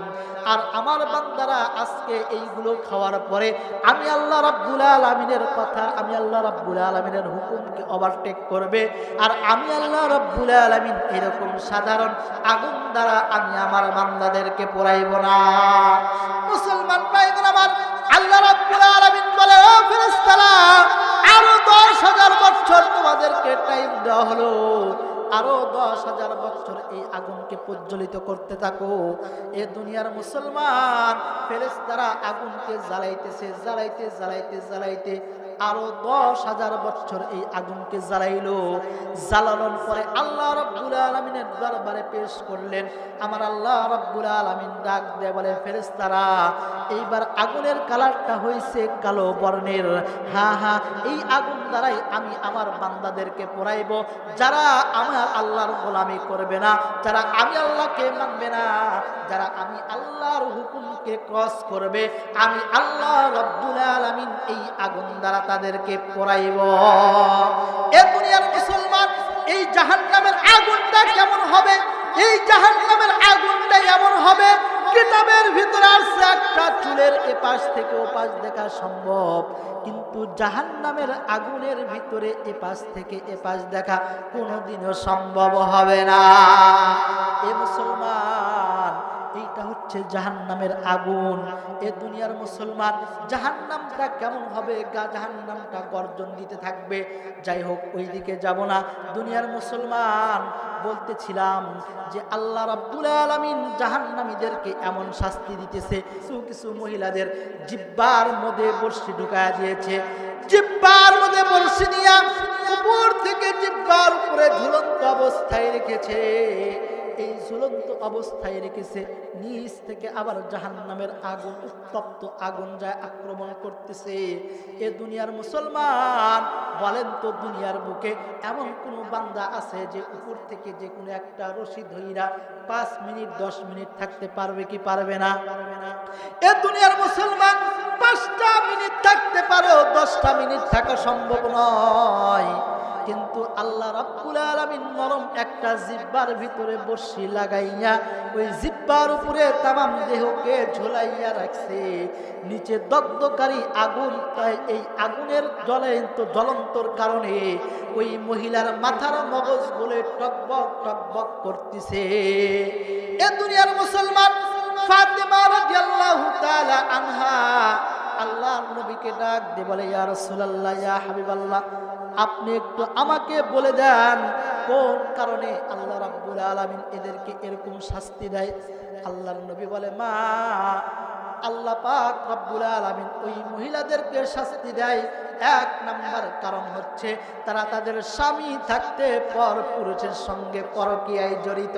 আর আমার বান্দারা আজকে এইগুলো খাওয়ার পরে আমি আল্লাহ রাব্বুল আলামিনের কথা, আমি আল্লাহ রাব্বুল আলামিনের হুকুমকে ওভারটেক করবে। আর আমি আল্লাহ রাব্বুল আলামিন এরকম সাধারণ আগুন দ্বারা আমি আমার বান্দাদেরকে পোড়াইব না। মুসলমান ভাইগণ আমার, আল্লাহ রাব্বুল আলামিন বলে, ও ফেরেশতারা, আরো 10,000 বছর তোমাদেরকে টাইম দেওয়া হলো, আরো 10,000 বছর এই আগুনকে প্রজ্বলিত করতে থাকো। এ দুনিয়ার মুসলমান ফেরেশতারা আগুনকে জ্বালাইতেছে, জ্বালাইতে জ্বালাইতে জ্বালাইতে আরো 10,000 বছর এই আগুনকে জ্বালাইলো। জ্বালানোর পরে আল্লাহ রাব্বুল আলামিনের দরবারে পেশ করলেন। আমার আল্লাহ রাব্বুল আলামিন ডাক দিয়ে বলে, ফেরেশতারা, এইবার আগুনের কালারটা হয়েছে কালো বর্ণের। হ্যাঁ হ্যাঁ, এই আগুন দ্বারাই আমি আমার বান্দাদেরকে পোড়াইব, যারা আমার আল্লাহর গোলামি করবে না, যারা আমি আল্লাহকে মানবে না, যারা আমি আল্লাহর হুকুমকে ক্রস করবে, আমি আল্লাহ রাব্বুল আলামিন এই আগুন দ্বারা তাদেরকে পোড়াইব। এ দুনিয়ার মুসলমান, এই জাহান্নামের আগুনটা কেমন হবে? এই জাহান্নামের আগুনটা এমন হবে, কিতাবের ভিতরে আছে একটা চুলের এপাশ থেকে ওপাশ দেখা সম্ভব, কিন্তু জাহান্নামের আগুনের ভিতরে এপাশ থেকে এপাশ দেখা কোনোদিনও সম্ভব হবে না। এ মুসলমান, এইটা হচ্ছে জাহান্নামের আগুন। এ দুনিয়ার মুসলমান, জাহান্নামটা কেমন হবে? জাহান্নামটা গর্জন দিতে থাকবে। যাই হোক, ওই দিকে যাব না। দুনিয়ার মুসলমান, বলতেছিলাম যে আল্লাহ রাব্বুল আলামিন জাহান্নামীদেরকে এমন শাস্তি দিতেছে, কিছু কিছু মহিলাদের জিহ্বার মধ্যে বর্শি ঢুকায়া দিয়েছে। জিহ্বার মধ্যে বর্শি নিয়ে উপর থেকে জিহ্বার উপরে ঝুলন্ত অবস্থায় রেখেছে। এই ঝুলন্ত অবস্থায় রেখেছে, নিচ থেকে আবার জাহান্নামের আগুন, উত্তপ্ত আগুন যায় আক্রমণ করতেছে। এ দুনিয়ার মুসলমান, বলেন তো দুনিয়ার বুকে এমন কোন বান্দা আছে যে উপর থেকে যে কোনো একটা রশি ধইরা 5 মিনিট 10 মিনিট থাকতে পারবে কি পারবে না? এ দুনিয়ার মুসলমান, 5টা মিনিট থাকতে পারো, 10টা মিনিট থাকা সম্ভব নয়। কিন্তু আল্লাহ রাব্বুল আলামিন নরম একটা জিহ্বার ভিতরে বর্শি লাগাইয়া ওই জিহ্বার উপরে তামাম দেহকে ঝুলাইয়া রাখছে। নিচে দগ্ধকারী আগুন, তাই এই আগুনের জ্বলন্তর কারণে ওই মহিলার মাথার মগজ বলে টকবক টকবক করতেছে। এ দুনিয়ার মুসলমান ফাতেমা রাদিয়াল্লাহু তাআলা আনহা আল্লাহর নবীকে ডাক দিয়ে বলে, ইয়া রাসূলুল্লাহ, ইয়া হাবিবাল্লাহ, আপনি একটু আমাকে বলে দেন কোন কারণে আল্লাহ রাব্বুল আলামিন এদেরকে এরকম শাস্তি দেয়। আল্লাহর নবী বলে, মা, আল্লাহ পাক রব্বুল আলামিন ওই মহিলাদেরকে শাস্তি দেয় এক নাম্বার কারণ হচ্ছে তারা তাদের স্বামী থাকতে পর পুরুষের সঙ্গে পরকীয়ায় জড়িত।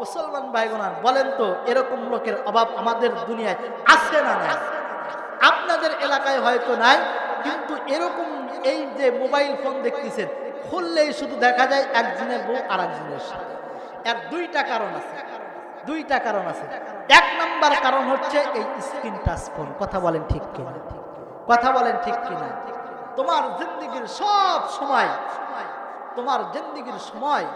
মুসলমান ভাইগণ, বলেন তো এরকম লোকের অভাব আমাদের দুনিয়ায় আছে না নাই? আপনাদের এলাকায় হয়তো নাই, কিন্তু এরকম এই যে মোবাইল ফোন দেখতেছেন, খুললেই শুধু দেখা যায় একজনের বউ আর একজনের সাথে। এর দুইটা কারণ আছে, দুইটা কারণ আছে। এক নাম্বার কারণ হচ্ছে এই স্ক্রিন টাচ ফোন। কথা বলেন ঠিক কিনা? কথা বলেন ঠিক কিনা? তোমার জিন্দেগির সব সময়, তোমার জিন্দেগির সময়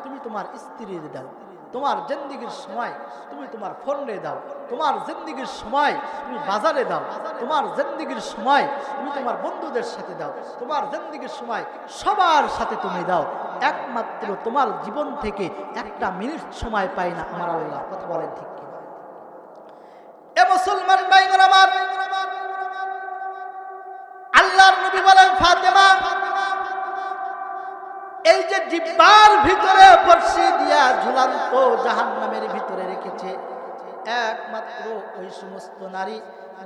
তুমি তোমার স্ত্রীর দাও, তোমার জিন্দেগির সময় তুমি তোমার ফোনে দাও, তোমার জিন্দেগির সময় তুমি বাজারে দাও, তোমার জিন্দেগির সময় তুমি তোমার বন্ধুদের সাথে দাও, তোমার জিন্দেগির সময় সবার সাথে তুমি দাও। একমাত্র তোমার জীবন থেকে একটা মিনিট সময় পাই না আমার আল্লাহ। কথা বলেন ঠিক কিনা? এ মুসলমান ভাইগণ আমার, আল্লাহর নবী বলেন, ফাতেমা, এই যে জিহ্বার ভিতরে বর্শি দিয়া ঝুলান্ত জাহান্নামের ভিতরে রেখেছে একমাত্র ওই সমস্ত নারী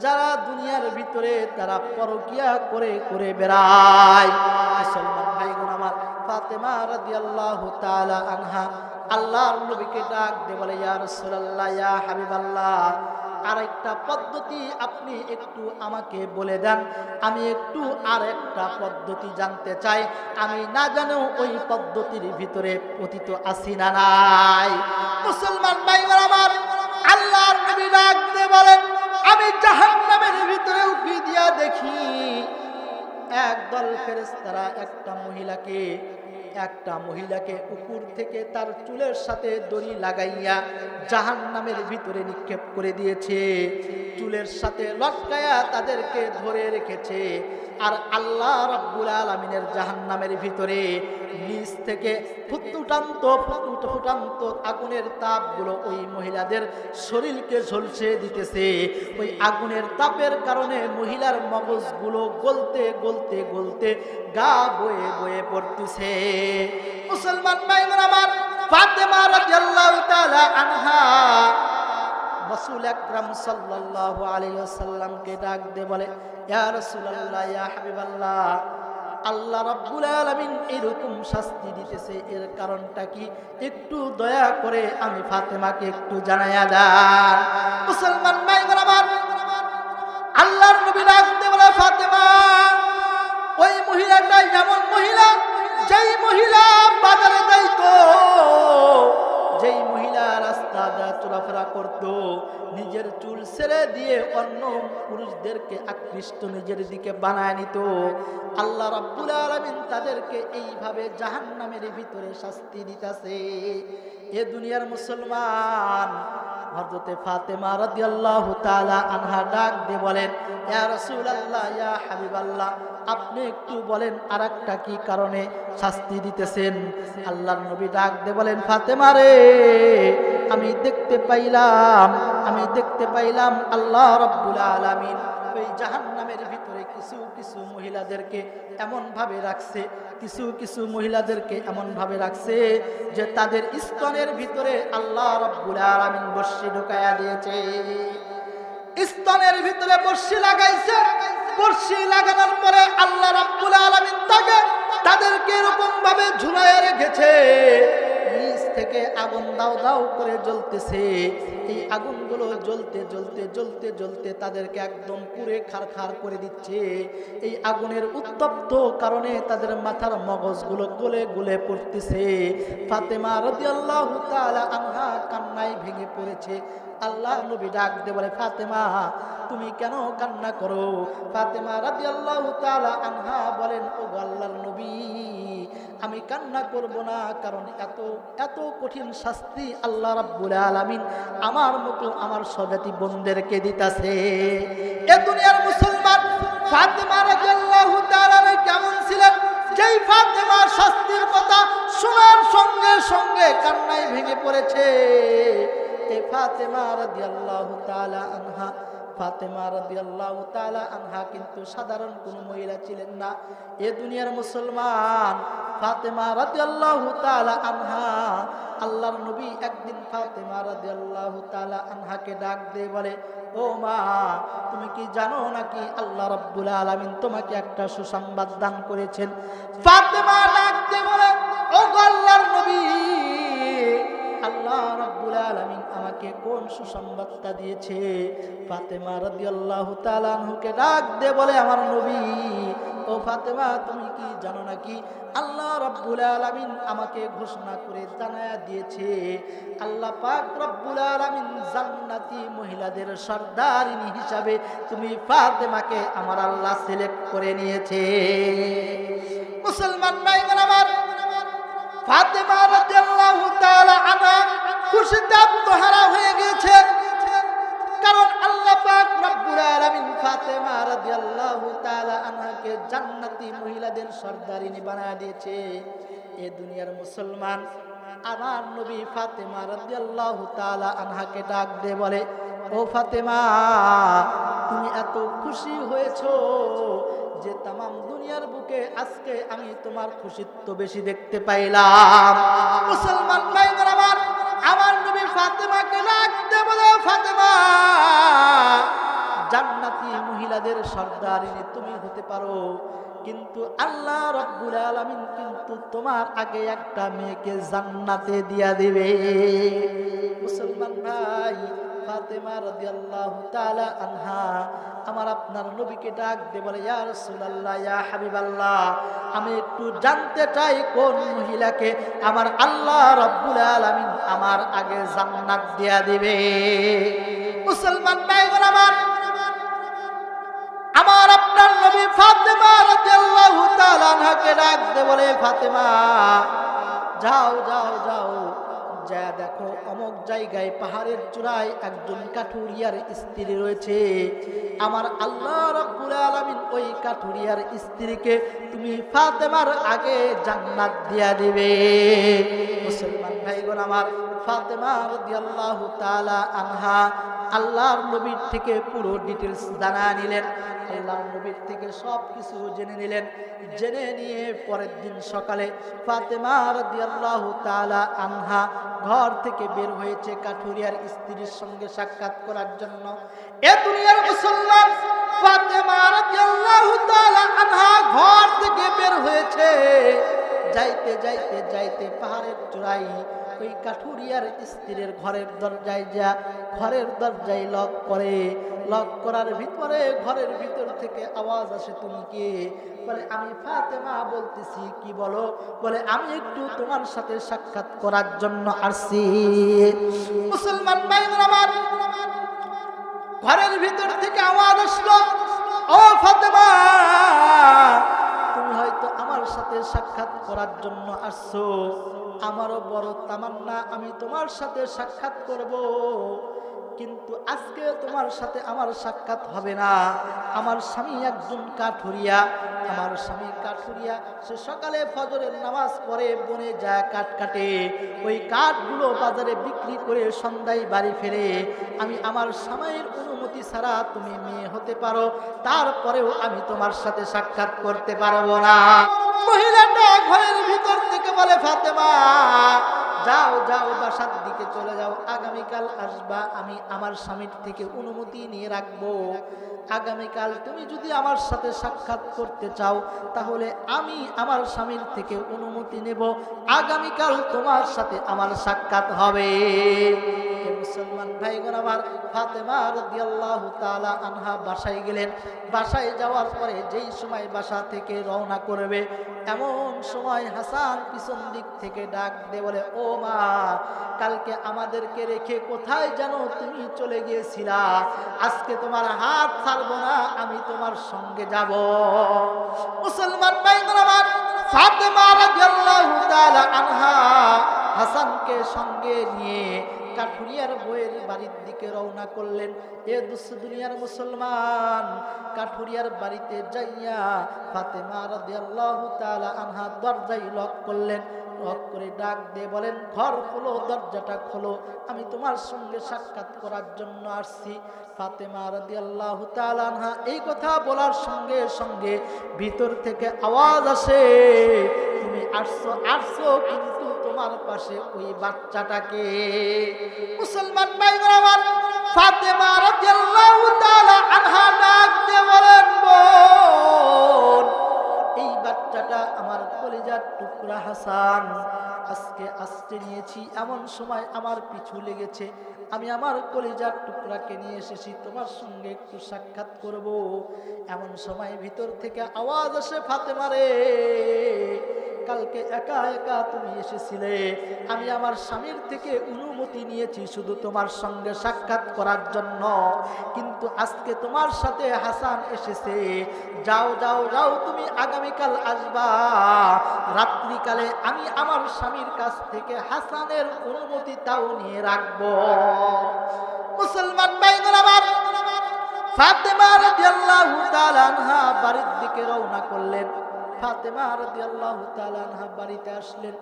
যারা দুনিয়ার ভিতরে তারা পরকিয়া করে করে বেড়ায়। মুসলমান ভাইগণ আমার, ফাতেমা রাদিয়াল্লাহু তাআলা আনহা আল্লাহর নবীকে ডাক দিয়ে বলে, ইয়া রাসূলুল্লাহ, ইয়া হাবিবাল্লাহ, আরেকটা পদ্ধতি আপনি একটু আমাকে বলে দেন, আমি একটু আরেকটা পদ্ধতি জানতে চাই, আমি না জানেও ওই পদ্ধতির ভিতরে পতিত আছি না নাই। মুসলমান ভাইরা আমার, আল্লাহর নবী ডাক দিয়ে বলেন, আমি জাহান্নামের ভিতরে উকি দিয়া দেখি একদল ফেরেশতারা একটা মহিলাকে উপর থেকে তার চুলের সাথে দড়ি লাগাইয়া জাহান্নামের ভিতরে নিক্ষেপ করে দিয়েছে, চুলের সাথে লটকায়া তাদেরকে ধরে রেখেছে। আর আল্লাহ রাব্বুল আলামিনের জাহান্নামের ভিতরে নিচ থেকে ফুটফুটান্ত আগুনের তাপগুলো ওই মহিলাদের শরীরকে ঝলসে দিতেছে। ওই আগুনের তাপের কারণে মহিলার মগজগুলো গলতে গলতে গলতে গা বয়ে বয়ে পড়তেছে। মুসলমান ভাইরা আমার, ফাতেমা রাদিয়াল্লাহু তাআলা আনহা রাসূল আকরাম সাল্লাল্লাহু আলাইহি ওয়াসাল্লামকে ডাক দিয়ে বলে, ইয়া রাসূলুল্লাহ, ইয়া হাবিবাল্লাহ, আল্লাহ রাব্বুল আলামিন এরকম শাস্তি দিতেছে, এর কারণটা কি? একটু দয়া করে আমি ফাতেমাকে একটু জানায়া দেন। মুসলমান ভাইরা আমার, আল্লাহর নবী ডাক দিয়ে বলে, ফাতেমা, ওই মহিলাটা এমন মহিলা, যেই মহিলা বাজারে যাইতো, যেই মহিলা রাস্তা দিয়ে চলাফেরা করত, নিজের চুল ছেড়ে দিয়ে অন্য পুরুষদেরকে আকৃষ্ট নিজের দিকে বানায় নিত, আল্লাহ রাব্বুল আলামিন তাদেরকে এইভাবে জাহান্নামের ভিতরে শাস্তি দিতেছে। এ দুনিয়ার মুসলমান, হযরতে ফাতেমা রাদিয়াল্লাহু তাআলা আনহা ডাক দিয়ে বলেন, ইয়া রাসূলুল্লাহ, ইয়া হাবিবাল্লাহ, আপনি একটু বলেন আরেকটা কি কারণে শাস্তি দিতেছেন? আল্লাহর নবী ডাক দিয়ে বলেন, ফাতেমা রে, আমি দেখতে পাইলাম আল্লাহ রাব্বুল আলামিন ওই জাহান্নামের ভিতরে কিছু কিছু মহিলাদেরকে এমন ভাবে রাখছে যে তাদের স্তনের ভিতরে আল্লাহ রাব্বুল আলামিন বর্শি ঢুকায়া দিয়েছে। স্তনের ভিতরে বর্শি লাগাইছে, বর্শি লাগানোর পরে আল্লাহ রাব্বুল আলামিন তাদেরকে এরকম ভাবে ঝুলাইয়া রেখেছে, নিচ থেকে থেকে আগুন দাও দাও করে জ্বলতেছে। এই আগুনগুলো জ্বলতে জ্বলতে জ্বলতে জ্বলতে তাদেরকে একদম পুড়ে খারখার করে দিচ্ছে। এই আগুনের উত্তপ্ত কারণে তাদের মাথার মগজগুলো গলে গলে পড়তেছে। ফাতেমা রাদিয়াল্লাহু তাআলা আনহা কান্নায় ভেঙে পড়েছে। আল্লাহ নবী ডাক দিয়ে বলে, ফাতেমা তুমি কেন কান্না করো? ফাতেমা রাদিয়াল্লাহু তাআলা আনহা বলেন, ও আল্লাহর নবী, আমি কান্না করব না, কারণ এত এত কঠিন শাস্তি আল্লাহ রাব্বুল আলামিন আমার মতো আমার স্বজাতি বোনদেরকে দিতাছে। এ দুনিয়ার মুসলমান ফাতেমা রাদিয়াল্লাহু তাআলা কেমন ছিলেন? যেই ফাতেমার শাস্তির কথা শোনার সঙ্গে সঙ্গে কান্নায় ভেঙে পড়েছে। এই ফাতেমা রাদিয়াল্লাহু তাআলা আনহা, ফাতেমা রাদিয়াল্লাহু তাআলা আনহা কিন্তু সাধারণ কোনো মহিলা ছিলেন না। এ দুনিয়ার মুসলমান ফাতেমা রাদিয়াল্লাহু তাআলা আনহা, আল্লাহর নবী একদিন ফাতেমা রাদিয়াল্লাহু তাআলা আনহাকে ডাক দিয়ে বলে, ও মা, তুমি কি জানো নাকি আল্লাহ রাব্বুল আলামিন তোমাকে একটা সুসংবাদ দান করেছেন? ফাতেমা ডাক দিয়ে বলে, ও আল্লাহর নবী, আল্লাহ রাব্বুল আলামিন আমাকে কোন সুসংবাদটা দিয়েছে? ফাতেমা রাদিয়াল্লাহু তাআলা আনহাকে ডাক দিয়ে বলে, আমার নবী, ও ফাতেমা, তুমি কি জানো নাকি আল্লাহ রাব্বুল আলামিন আমাকে ঘোষণা করে জানায়া দিয়েছে, আল্লাহ পাক রাব্বুল আলামিন জান্নাতি মহিলাদের সর্দারিনী হিসাবে তুমি ফাতেমাকে আমার আল্লাহ সিলেক্ট করে নিয়েছে। মুসলমান ভাইরা আমার, ফাতেমা রাদিয়াল্লাহু তাআলা আনহা খুশিতে আত্মহারা হয়ে গেছে, কারণ আল্লাহ পাক রব্বুল আলামিন ফাতেমা রাদিয়াল্লাহু তাআলা আনহাকে জান্নাতি মহিলাদের সর্দারিনী বানায় দিয়েছে। এ দুনিয়ার মুসলমান, আমার নবী ফাতেমা রাদিয়াল্লাহু তাআলা আনহাকে ডাক দিয়ে বলে, ও ফাতেমা, তুমি এত খুশি হয়েছো যে তামাম দুনিয়ার বুকে আজকে আমি তোমার খুশিত্ব বেশি দেখতে পাইলাম। মুসলমান ভাইরা আমার নবী ফাতেমাকে ডাক দিয়ে বলে, ফাতেমা, জান্নাতি মহিলাদের সর্দারিনী তুমি হতে পারো, কিন্তু আল্লাহ রাব্বুল আলামিন কিন্তু তোমার আগে একটা মেয়েকে জান্নাতে দিয়া দিবে। মুসলমান ভাই, ফাতেমা রাদিয়াল্লাহু তাআলা আনহা আমার আপনার নবীকে ডাক দিয়ে বলে, ইয়া রাসূলুল্লাহ, ইয়া হাবিবাল্লাহ, আমি একটু জানতে চাই কোন মহিলাকে আমার আল্লাহ রাব্বুল আলামিন আমার আগে জান্নাত দিয়া দিবে। মুসলমান ভাইগণ আমার আপনার নবী ফাতেমা রাদিয়াল্লাহু তাআলা আনহাকে ডাক দিয়ে বলে, ফাতেমা, যাও যাও যাও, যা দেখো অমুক জায়গায় পাহাড়ের চূড়ায় একজন কাঠুরিয়ার স্ত্রী রয়েছে, আমার আল্লাহ রাব্বুল আলামিন ওই কাঠুরিয়ার স্ত্রীকে তুমি ফাতেমার আগে জান্নাত দিয়া দিবে। মুসলমান ভাইগণ আমার, ফাতেমা রাদিয়াল্লাহু তাআলা আনহা আল্লাহর নবীর থেকে পুরো ডিটেইলস জানা নিলেন, আল্লাহর নবীর থেকে সব কিছু জেনে নিলেন। জেনে নিয়ে পরের দিন সকালে ফাতেমা রাদিয়াল্লাহু তাআলা আনহা ঘর থেকে বের হয়েছে কাঠুরিয়ার স্ত্রীর সঙ্গে সাক্ষাৎ করার জন্য। এ দুনিয়ার মুসলমান, ফাতেমা রাদিয়াল্লাহু তাআলা আনহা ঘর থেকে বের হয়েছে, যাইতে যাইতে যাইতে পাহাড়ের চূড়ায় ওই কাঠুরিয়ার স্ত্রীর ঘরের দরজায় যা ঘরের দরজায় লক করে, লক করার ভিতরে ঘরের ভিতর থেকে আওয়াজ আসে, তুমি কে? বলে, আমি ফাতেমা বলতেছি। কি বলো? বলে, আমি একটু তোমার সাথে সাক্ষাৎ করার জন্য আসছি। মুসলমান ভাইরা আমার, ঘরের ভিতর থেকে আওয়াজ আসলো, ও ফাতেমা, তুমি হয়তো আমার সাথে সাক্ষাৎ করার জন্য আসছো, আমারও বড় তামান্না আমি তোমার সাথে সাক্ষাৎ করব, কিন্তু আজকে তোমার সাথে আমার সাক্ষাৎ হবে না। আমার স্বামী একজন কাঠুরিয়া, আমার স্বামী কাঠুরিয়া, সে সকালে ফজরের নামাজ পড়ে বনে যায় কাঠ কাটে, ওই কাঠগুলো বাজারে বিক্রি করে সন্ধ্যায় বাড়ি ফেরে। আমি আমার স্বামীর অনুমতি ছাড়া তুমি মেয়ে হতে পারো, তারপরেও আমি তোমার সাথে সাক্ষাৎ করতে পারবো না। মহিলাটা ঘরের ভিতর থেকে বলে, ফাতেমা, যাও যাও বাসার দিকে চলে যাও, আগামীকাল আসবা, আমি আমার স্বামীর থেকে অনুমতি নিয়ে রাখবো। আগামীকাল তুমি যদি আমার সাথে সাক্ষাৎ করতে চাও তাহলে আমি আমার স্বামীর থেকে অনুমতি নেব, আগামীকাল তোমার সাথে আমার সাক্ষাৎ হবে। মুসলমান ভাইগণ আমার, ফাতেমা রাদিয়াল্লাহু তাআলা আনহা বাসায় গেলেন। বাসায় যাওয়ার পরে যেই সময় বাসা থেকে রওনা করবে এমন সময় হাসান পিছন দিক থেকে ডাক দিয়ে বলে, ও মা, কালকে আমাদেরকে রেখে কোথায় যেন তুমি চলে গিয়েছিলা, আজকে তোমার হাত ছাড়বো না, আমি তোমার সঙ্গে যাব। মুসলমান ভাইগণ আমার, ফাতেমা রাদিয়াল্লাহু তাআলা আনহা হাসানকে সঙ্গে নিয়ে কাঠুরিয়ার বইয়ের বাড়ির দিকে রওনা করলেন। এ দুনিয়ার মুসলমান, কাঠুরিয়ার বাড়িতে যাইয়া ফাতেমা রাদিয়াল্লাহু তাআলা আনহা দরজায় লক করলেন। লক করে ডাক দিয়ে বলেন, ঘর খোলো, দরজাটা খোলো, আমি তোমার সঙ্গে সাক্ষাৎ করার জন্য আসছি। ফাতেমা রাদিয়াল্লাহু তাআলা আনহা এই কথা বলার সঙ্গে সঙ্গে ভিতর থেকে আওয়াজ আসে, তুমি আসছো আসছো, কিন্তু তোমার পাশে ওই বাচ্চাটাকে। মুসলমান ভাইরা আমার, ফাতেমা রাদিয়াল্লাহু তাআলা আনহা ডাক দিয়ে বলেন, বোন, এই বাচ্চাটা আমার কলিজার টুকরা হাসান, আজকে আসতে নিয়েছি এমন সময় আমার পিছু লেগেছে, আমি আমার কলিজার টুকরাকে নিয়ে এসেছি, তোমার সঙ্গে একটু সাক্ষাৎ করব। এমন সময় ভিতর থেকে আওয়াজ আসে, ফাতেমা রে, কালকে একা একা তুমি এসেছিলে, আমি আমার স্বামীর থেকে অনুমতি নিয়েছি শুধু তোমার সঙ্গে সাক্ষাৎ করার জন্য, কিন্তু আজকে তোমার সাথে হাসান এসেছে, যাও যাও যাও, তুমি আগামীকাল আসবা, রাত্রিকালে আমি আমার স্বামীর কাছ থেকে হাসানের অনুমতিটাও নিয়ে রাখবো। মুসলমান ভাইগণ আমার, ফাতেমা রাদিয়াল্লাহু তাআলা আনহা বাড়ির দিকে রওনা করলেন। ফাতেমা রাদিয়াল্লাহু তাআলা আনহা বাড়িতে আসলেন।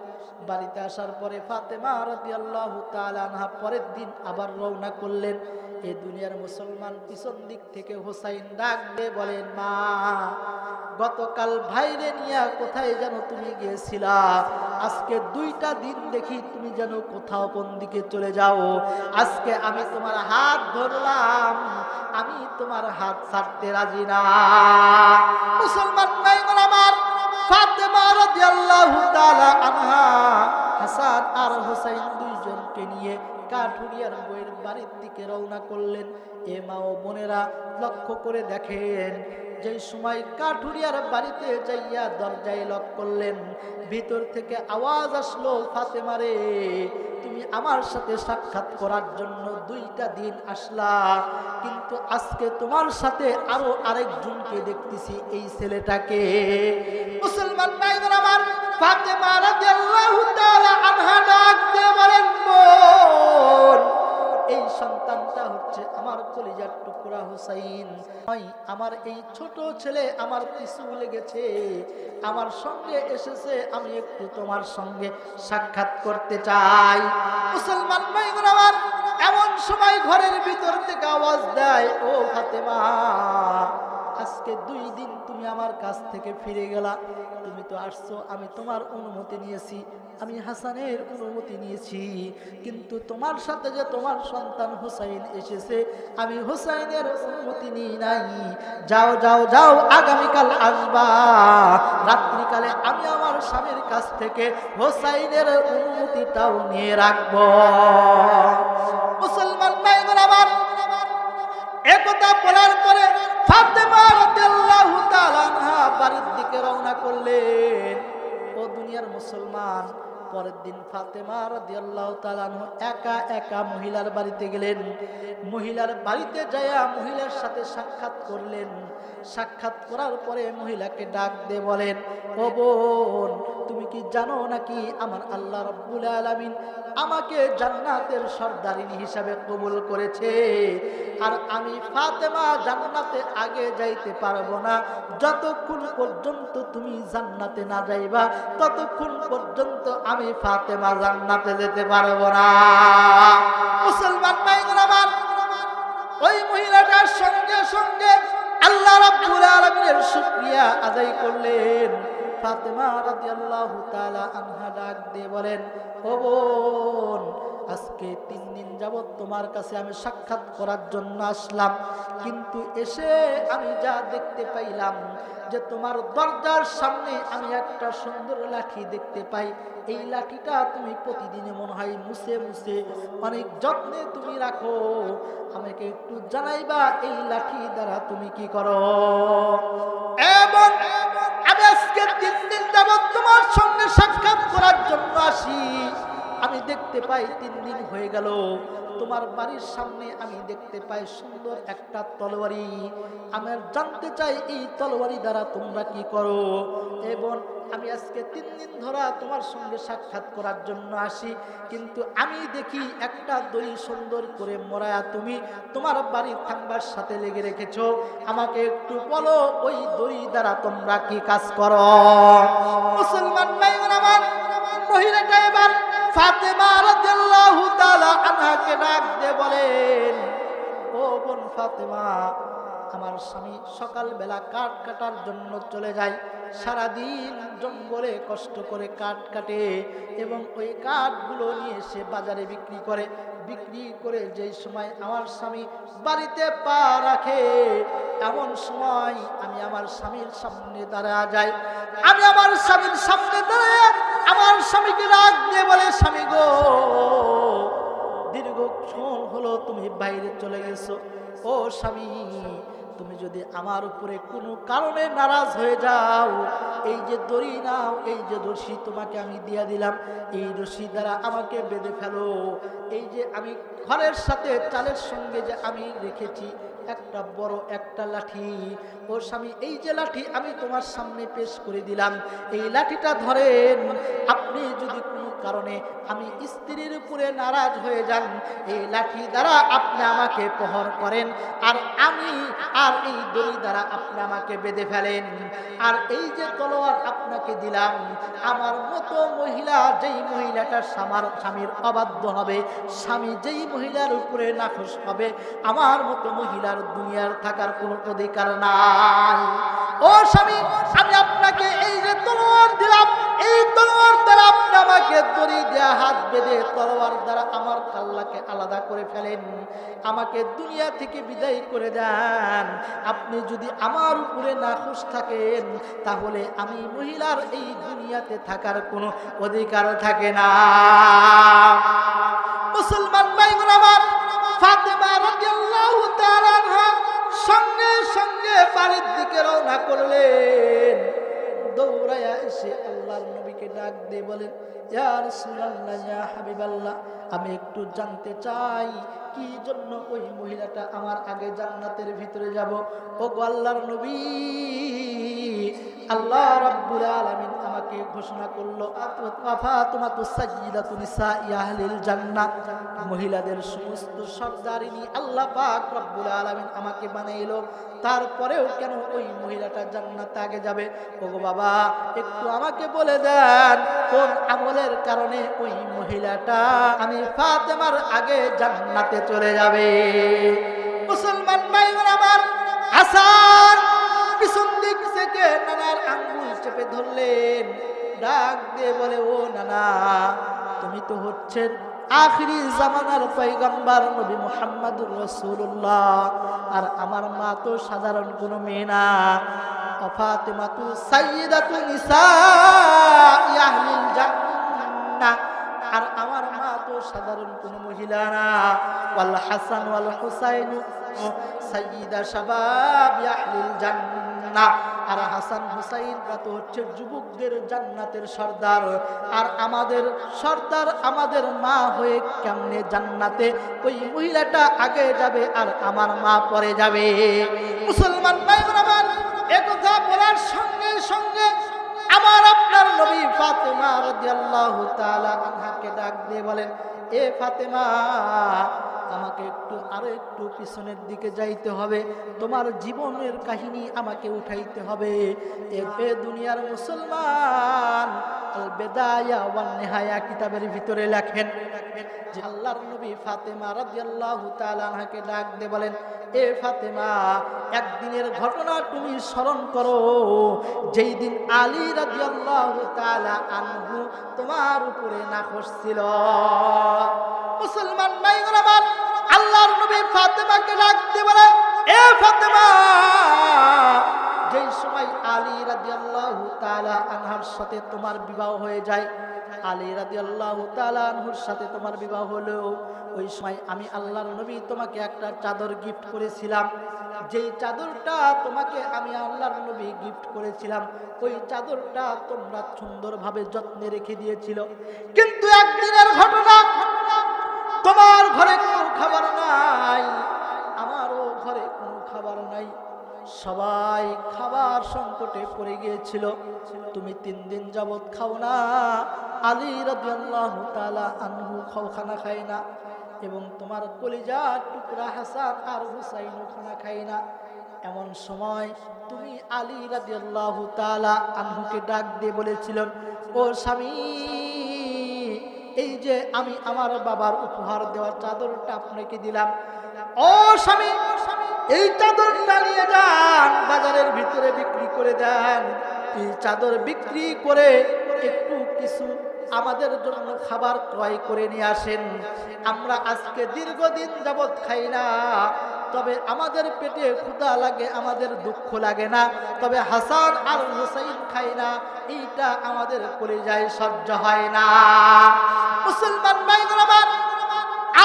বাড়িতে আসার পরে ফাতেমা রাদিয়াল্লাহু তাআলা আনহা পরের দিন আবার রওনা করলেন। এই দুনিয়ার মুসলমান, পিছন দিক থেকে হোসাইন ডাক দিয়ে বলেন, মা, গতকাল ভাইরে নিয়ে কোথায় যেন তুমি গিয়েছিলা, আজকে 2টা দিন দেখি তুমি যেন কোথাও কোন দিকে চলে যাও, আজকে আমি তোমার হাত ধরলাম, আমি তোমার হাত ছাড়তে রাজি না। মুসলমান ভাইগণ আমার, ফাতেমা রাদিয়াল্লাহু তাআলা আনহা হাসান আর হোসাইন দুইজনকে নিয়ে কাঠুরিয়ার বইয়ের বাড়ির দিকে রওনা করলেন। এ মা ও বোনেরা, লক্ষ্য করে দেখেন, যেই সময় কাঠুরিয়ার বাড়িতে যাইয়া দরজায় লক করলেন, ভিতর থেকে আওয়াজ আসলো, ফাতেমা রে, তুমি আমার সাথে সাক্ষাৎ করার জন্য 2টা দিন আসলা, কিন্তু আজকে তোমার সাথে আরো আরেকজনকে দেখতেছি, এই ছেলেটাকে। মুসলমান ভাইরা আমার, ফাতেমা রাদিয়াল্লাহু তাআলা আনহা ডাক দিয়ে বলেন, বোন, এই সন্তানটা হচ্ছে আমার কলিজার টুকরা হুসাইন, আমার এই ছোট ছেলে আমার পিছু লেগেছে, আমার সঙ্গে এসেছে, আমি একটু তোমার সঙ্গে সাক্ষাৎ করতে চাই। মুসলমান ভাইগণ আমার, এমন সময় ঘরের ভিতর থেকে আওয়াজ দেয়, ও ফাতেমা, আজকে 2 দিন তুমি আমার কাছ থেকে ফিরে গেলা, তুমি তো আসছো, আমি তোমার অনুমতি নিয়েছি, আমি হাসানের অনুমতি নিয়েছি, কিন্তু তোমার সাথে যে তোমার সন্তান হুসাইন এসেছে, আমি হুসাইনের অনুমতি নিই নাই, যাও যাও যাও, আগামীকাল আসবা, রাত্রিকালে আমি আমার স্বামীর কাছ থেকে হুসাইনের অনুমতিটাও নিয়ে রাখবো। মুসলমান ভাইগণ আমার, একথা বলার পরে ফাতেমা রাদিয়াল্লাহু তাআলা আনহা বাড়ির দিকে রওনা করলেন। ও দুনিয়ার মুসলমান, পরের দিন ফাতেমা রাদিয়াল্লাহু তাআলা আনহা একা একা মহিলার বাড়িতে গেলেন। মহিলার বাড়িতে যায়া মহিলার সাথে সাক্ষাৎ করলেন। সাক্ষাৎ করার পরে মহিলাকে ডাক দিয়ে বলেন, ও বোন, তুমি কি জানো নাকি আমার আল্লাহ রাব্বুল আলামিন আমাকে জান্নাতের সর্দারিনী হিসাবে কবুল করেছে, আর আমি ফাতেমা জান্নাতে আগে যাইতে পারবো না, যতক্ষণ পর্যন্ত তুমি জান্নাতে না যাইবা ততক্ষণ পর্যন্ত আমি ফাতেমা জান্নাতে যেতে পারবো না। মুসলমান ভাইরা আমার, ওই মহিলাটার সঙ্গে সঙ্গে আল্লাহ রাব্বুল আলামিনের শুকরিয়া আদায় করলেন। ফাতেমা রাদিয়াল্লাহু তাআলা আনহা ডাক দিয়ে বলেন, ও বোন, আজকে 3 দিন যাবত তোমার কাছে আমি সাক্ষাৎ করার জন্য আসলাম, কিন্তু এসে আমি যা দেখতে পাইলাম যে তোমার দরজার সামনে আমি একটা সুন্দর লাঠি দেখতে পাই। এই লাঠিটা তুমি প্রতিদিনে মনে হয় মুছে মুছে অনেক যত্নে তুমি রাখো, আমাকে একটু জানাইবা এই লাঠি দ্বারা তুমি কি করো? এবং আমি আজকে 3 দিন যাবত তোমার সঙ্গে সাক্ষাৎ করার জন্য আসি, আমি দেখতে পাই 3 দিন হয়ে গেল তোমার বাড়ির সামনে আমি দেখতে পাই সুন্দর একটা তলোয়ারি। আমি জানতে চাই এই তলোয়ারি দ্বারা তোমরা কি করো? এবং আমি আজকে 3 দিন ধরে তোমার সঙ্গে সাক্ষাৎ করার জন্য আসি, কিন্তু আমি দেখি একটা দড়ি সুন্দর করে মোড়ায়া তুমি তোমার বাড়ির থাম্বার সাথে লেগে রেখেছো। আমাকে একটু বলো ওই দড়ি দ্বারা তোমরা কি কাজ করো? মুসলমান ভাইরা আমার, মহিলাটা এবার ফাতেমা রাদিয়াল্লাহু তাআলা আনহাকে ডাক দিয়ে বলেন, ও বোন ফাতেমা, আমার স্বামী সকালবেলা কাঠ কাটার জন্য চলে যায়, সারাদিন জঙ্গলে কষ্ট করে কাঠ কাটে এবং ওই কাঠগুলো নিয়ে এসে বাজারে বিক্রি করে। বিক্রি করে যেই সময় আমার স্বামী বাড়িতে পা রাখে, এমন সময় আমি আমার স্বামীর সামনে দাঁড়া যাই। আমি আমার স্বামীর সামনে দাঁড়ায় আমার স্বামীকে ডাক দিয়ে বলে, স্বামী গো, দীর্ঘক্ষণ হলো তুমি বাইরে চলে গেছো। ও স্বামী, তুমি যদি আমার উপরে কোনো কারণে নারাজ হয়ে যাও, এই যে দড়ি নাও, এই যে রশি তোমাকে আমি দিয়া দিলাম, এই রশি দ্বারা আমাকে বেঁধে ফেলো। এই যে আমি ঘরের সাথে চালের সঙ্গে যে আমি রেখেছি একটা বড় একটা লাঠি, ও স্বামী, এই যে লাঠি আমি তোমার সামনে পেশ করে দিলাম, এই লাঠিটা ধরেন। আপনি যদি কোনো কারণে আমি স্ত্রীর উপরে নারাজ হয়ে যান, এই লাঠি দ্বারা আপনি আমাকে প্রহার করেন, আর এই দড়ি দ্বারা আপনি আমাকে বেঁধে ফেলেন। আর এই যে তলোয়ার আপনাকে দিলাম, আমার মতো মহিলা, যেই মহিলাটা স্বামীর অবাধ্য হবে, স্বামী যেই মহিলার উপরে নাখোশ হবে, আমার মতো মহিলার দুনিয়ার থাকার কোনো অধিকার নাই। ও স্বামী, আমি আপনাকে এই যে তলোয়ার দিলাম, এই তলোয়ার দ্বারা আপনি আমাকে দড়ি দেয়া হাত বেঁধে তলোয়ার দ্বারা আমার কাল্লাকে আলাদা করে ফেলেন, আমাকে দুনিয়া থেকে বিদায় করে দেন। আপনি যদি আমার উপরে নাখোশ থাকেন, তাহলে আমি মহিলার এই দুনিয়াতে থাকার কোনো অধিকার থাকে না। মুসলমান ভাইরা আমার, ফাতেমা রাদিয়াল্লাহু তাআলা আনহা সঙ্গে সঙ্গে বাড়ির দিকে রওনা করলেন। দৌড়ায়া এসে আল্লাহর নবীকে ডাক দিয়ে বলেন, ইয়া রাসূলুল্লাহ, ইয়া হাবিবাল্লাহ, আমি একটু জানতে চাই কি জন্য ওই মহিলাটা আমার আগে জান্নাতের ভিতরে যাব। ও গো আল্লাহর নবী, আল্লাহ রাব্বুল আলামিন আমাকে ঘোষণা করলো, ফাতিমাতুস সাইয়্যিদাতুন নিসাই আহলিল জান্নাহ, মহিলাদের সমস্ত সর্দারিনী আল্লাহ পাক রব্বুল আলামিন আমাকে বানাইলো। তারপরেও কেন ওই মহিলাটা জান্নাতে আগে যাবে? ওগো বাবা, একটু আমাকে বলে দেন কোন আমলের কারণে ওই মহিলাটা আমি ফাতেমার আগে জান্নাতে চলে যাবে। মুসলমান ভাইরা আমার, হাসান পিছন দিক থেকে নানার আঙ্গুল চেপে ধরলেন, ডাক দিয়ে বলে, ও নানা, তুমি তো হচ্ছেন আখিরি জামানার পয়গম্বর নবী মুহাম্মদুর রাসূলুল্লাহ, আর আমার মা তো সাধারণ কোনো মেয়ে না। ফাতিমাতু সাইয়্যিদাতুন নিসাই আহলিল জান্নাহ, আর আমার মা তো সাধারণ কোনো মহিলা না। ওয়াল হাসান ওয়াল হুসাইন সাইয়্যিদা শাবাবি আহলিল জান্নাহ, আর হাসান হুসাইনরা তো হচ্ছে যুবকদের জান্নাতের সর্দার। আর আমাদের সর্দার আমাদের মা হয়ে কেমনে জান্নাতে ওই মহিলাটা আগে যাবে আর আমার মা পরে যাবে? মুসলমান ভাইরা আমার, একথা বলার সঙ্গে সঙ্গে আমার আপনার নবী ফাতেমা রাদিয়াল্লাহু তাআলা আনহাকে ডাক দিয়ে বলেন, এ ফাতেমা, আমাকে আরো একটু পিছনের দিকে যাইতে হবে, তোমার জীবনের কাহিনী আমাকে উঠাইতে হবে। এ দুনিয়ার মুসলমান আল বিদায়া ওয়ান নিহায়া কিতাবের ভিতরে লেখেন যে আল্লাহর নবী ফাতেমা রাদিয়াল্লাহু তাআলা আনহাকে ডাক দিয়ে বলেন, এ ফাতেমা, একদিনের ঘটনা তুমি স্মরণ করো, যেই দিন আলী রাদিয়াল্লাহু তাআলা আনহু তোমার উপরে নাখোশ ছিল। মুসলমান ভাইরা আমার, আল্লাহর নবী ফাতেমাকে ডাক দিয়ে বলে, এ ফাতেমা, যেই সময় আলী রাদিয়াল্লাহু তাআলা আনহার সাথে তোমার বিবাহ হয়ে যায়, আলী রাদিয়াল্লাহু তাআলা আনহুর সাথে তোমার বিবাহ হলো, ওই সময় আমি আল্লাহর নবী তোমাকে একটা চাদর গিফট করেছিলাম। যেই চাদরটা তোমাকে আমি আল্লাহর নবী গিফট করেছিলাম, ওই চাদরটা তোমরা সুন্দরভাবে যত্নে রেখে দিয়েছিল। কিন্তু একদিনের ঘটনা, তোমার ঘরে কোনো খাবার নাই, আমারও ঘরে কোনো খাবার নাই, সবাই খাবার সংকটে পড়ে গিয়েছিল। তুমি 3 দিন যাবত খাও না, আলী রাদিয়াল্লাহু তাআলা আনহু খানা খায় না, এবং তোমার কলিজার টুকরা হাসান আর হুসাইনও খানা খায় না। এমন সময় তুমি আলী রাদিয়াল্লাহু তাআলা আনহুকে ডাক দিয়ে বলেছিলেন, ও স্বামী, এই যে আমি আমার বাবার উপহার দেওয়া চাদরটা আপনাকে দিলাম, ও স্বামী, এই চাদরটা নিয়ে যান, বাজারের ভিতরে বিক্রি করে দেন। এই চাদর বিক্রি করে একটু কিছু আমাদের জন্য খাবার ক্রয় করে নিয়ে আসেন। আমরা আজকে দীর্ঘদিন যাবৎ খাই না, তবে আমাদের পেটে ক্ষুধা লাগে, আমাদের দুঃখ লাগে না, তবে হাসান আর হুসাইন খাই না, এইটা আমাদের কলিজায় সহ্য হয় না। মুসলমান ভাইরা আমার,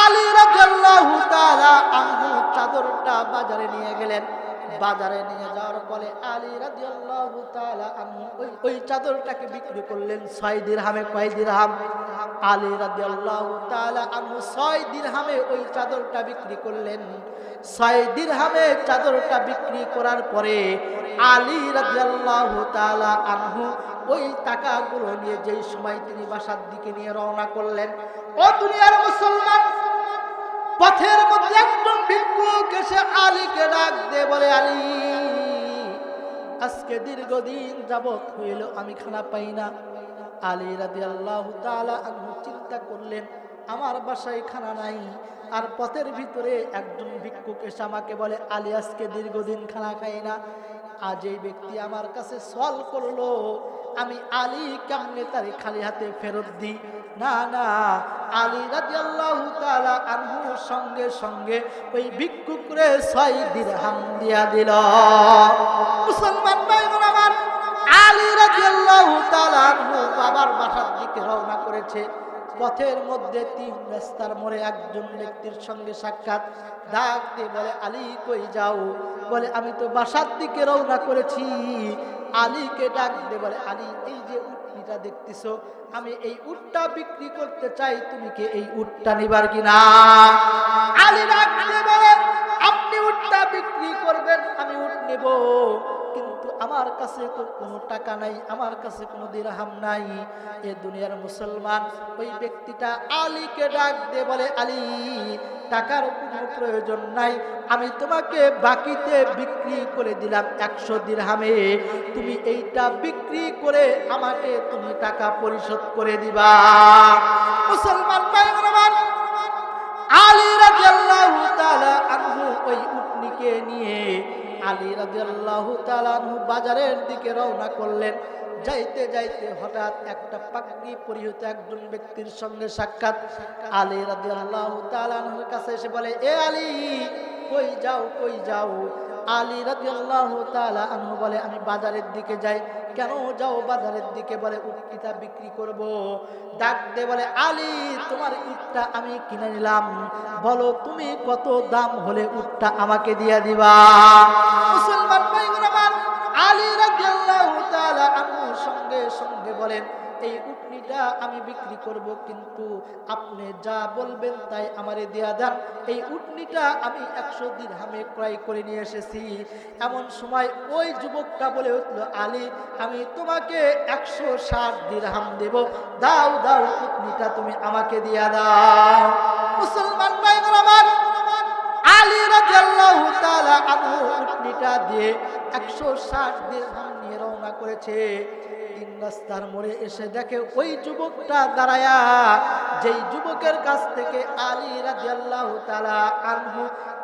আলী রাদিয়াল্লাহু তাআলা আনহু চাদরটা বাজারে নিয়ে গেলেন। বাজারে নিয়ে যাওয়ার পরে আলী রাদিয়াল্লাহু তাআলা আনহু ওই চাদরটাকে বিক্রি করলেন 6 দিরহামে। কয় দিরহাম? আলী রাদিয়াল্লাহু তাআলা আনহু 6 দিরহামে ওই চাদরটা বিক্রি করলেন। 6 দিরহামে চাদরটা বিক্রি করার পরে আলী রাদিয়াল্লাহু তাআলা আনহু ওই টাকাগুলো নিয়ে যেই সময় তিনি বাসার দিকে নিয়ে রওনা করলেন, ও দুনিয়ার মুসলমান, পথের মধ্যে একজন ভিক্ষুক এসে আলীকে ডাক দিয়ে বলে, আলী, আজকে দীর্ঘদিন যাবত হইল আমি খানা পাই না। আলী রাদিয়াল্লাহু তাআলা আনহু চিন্তা করলেন, আমার বাসায় খানা নাই, আর পথের ভিতরে একজন ভিক্ষুক এসে আমাকে বলে, আলী, আজকে দীর্ঘদিন খানা খাই না। আজ এই ব্যক্তি আমার কাছে সওয়াল করলো, আমি আলী কেমনে তারে খালি হাতে ফেরত দিই? না না, আলী রাদিয়াল্লাহু তাআলা আনহু সঙ্গে সঙ্গে ওই ভিক্ষুকরে 6 দিরহাম দিয়া দিল। মুসলমান ভাইরা আমার, আলী রাদিয়াল্লাহু তাআলা আনহু বাবার বাসার দিকে রওনা করেছে। পথের মধ্যে 3 রাস্তার মোড়ে একজন ব্যক্তির সঙ্গে সাক্ষাৎ। ডাক দিয়ে বলে, আলী, কই যাও? বলে, আমি তো বাসার দিকে রওনা করেছি। আলীকে ডাক দিয়ে বলে, আলী, এই যে উটটা দেখতেছো, আমি এই উটটা বিক্রি করতে চাই, তুমি কি এই উটটা নিবার কিনা? আলী ডাক দিয়ে বলে, আপনি উটটা বিক্রি করবেন, আমি উট নেব, কিন্তু আমার কাছে তো কোনো টাকা নাই, আমার কাছে কোনো দিরহাম নাই। এ দুনিয়ার মুসলমান, ওই ব্যক্তিটা আলীকে ডাক দিয়ে বলে, আলী, টাকার কোনো প্রয়োজন নাই, আমি তোমাকে বাকিতে বিক্রি করে দিলাম 100 দিরহামে, তুমি এইটা বিক্রি করে আমাকে তুমি টাকা পরিশোধ করে দিবা। মুসলমান ভাইরা আমার, আলী রাদিয়াল্লাহু তাআলা আনহু ওই উটনিকে নিয়ে আলী রাদিয়াল্লাহু তাআলা আনহু বাজারের দিকে রওনা করলেন। যাইতে যাইতে হঠাৎ একটা পাগড়ি পরিহিত একজন ব্যক্তির সঙ্গে সাক্ষাৎ। আলী রাদিয়াল্লাহু তাআলা আনহুর কাছে এসে বলে, এ আলী, কই যাও, কই যাও? আলী রাদিয়াল্লাহু তাআলা আনহু বলে, আমি বাজারের দিকে যাই। কেন যাও বাজারের দিকে? বলে, উটটা বিক্রি করব। ডাক দে বলে, আলী, তোমার উটটা আমি কিনে নিলাম, বলো তুমি কত দাম হলে উটটা আমাকে দিয়ে দিবা? মুসলমান ভাইরা আমার, আলী রাদিয়াল্লাহু তাআলা আনহু সঙ্গে সঙ্গে বলেন, এই উটনিটা আমি বিক্রি করব, কিন্তু আপনি যা বলবেন তাই আমারে দেয়া দেন। এই উটনিটা আমি 100 দিরহামে ক্রয় করে নিয়ে এসেছি। এমন সময় ওই যুবকটা বলে উঠল, আলী, আমি তোমাকে 160 দিরহাম দেব, দাও দাও, উটনিটা তুমি আমাকে দিয়া দাও। মুসলমান ভাইরা আমার, আলী রাদিয়াল্লাহু তাআলা আনহু উটনিটা দিয়ে 160 দিরহাম নিয়ে রওনা করেছে। তিন রাস্তার মোড়ে এসে দেখে ওই যুবকটা দাঁড়ায়া, যেই যুবকের কাছ থেকে আলী রাদিয়াল্লাহু তাআলা আনহু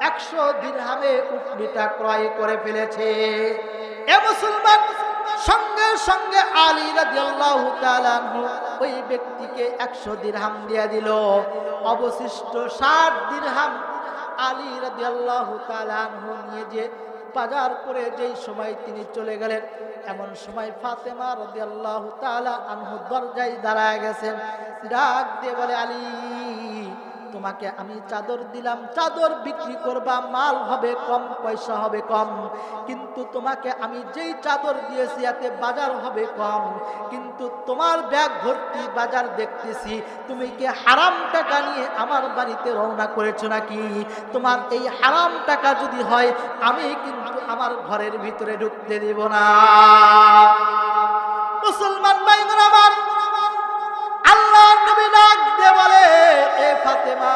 100 দিরহামে উটনিটা ক্রয় করে ফেলেছে। এ মুসলমান, সঙ্গে সঙ্গে আলী রাদিয়াল্লাহু তাআলা আনহু ওই ব্যক্তিকে 100 দিরহাম দিয়ে দিল। অবশিষ্ট 60 দিরহাম আলী রাদিয়াল্লাহু তাআলা আনহু নিয়ে যে বাজার করে যেই সময় তিনি চলে গেলেন, এমন সময় ফাতেমা রাদিয়াল্লাহু তাআলা আনহু দরজায় দাঁড়ায় গেছেন। ডাক দিয়ে বলে, আলী, তোমাকে আমি চাদর দিলাম, চাদর বিক্রি করবা, মাল হবে কম, পয়সা হবে কম, কিন্তু তোমাকে আমি যেই চাদর দিয়েছি এতে বাজার হবে কম, কিন্তু তোমার ব্যাগ ভর্তি বাজার দেখতেছি, তুমি কি হারাম টাকা নিয়ে আমার বাড়িতে রওনা করেছো নাকি? তোমার এই হারাম টাকা যদি হয় আমি কিন্তু আমার ঘরের ভিতরে ঢুকতে দেব না। মুসলমান ভাইরা আমার, আল্লাহর নবী ডাক দিয়ে বলে, এ ফাতেমা,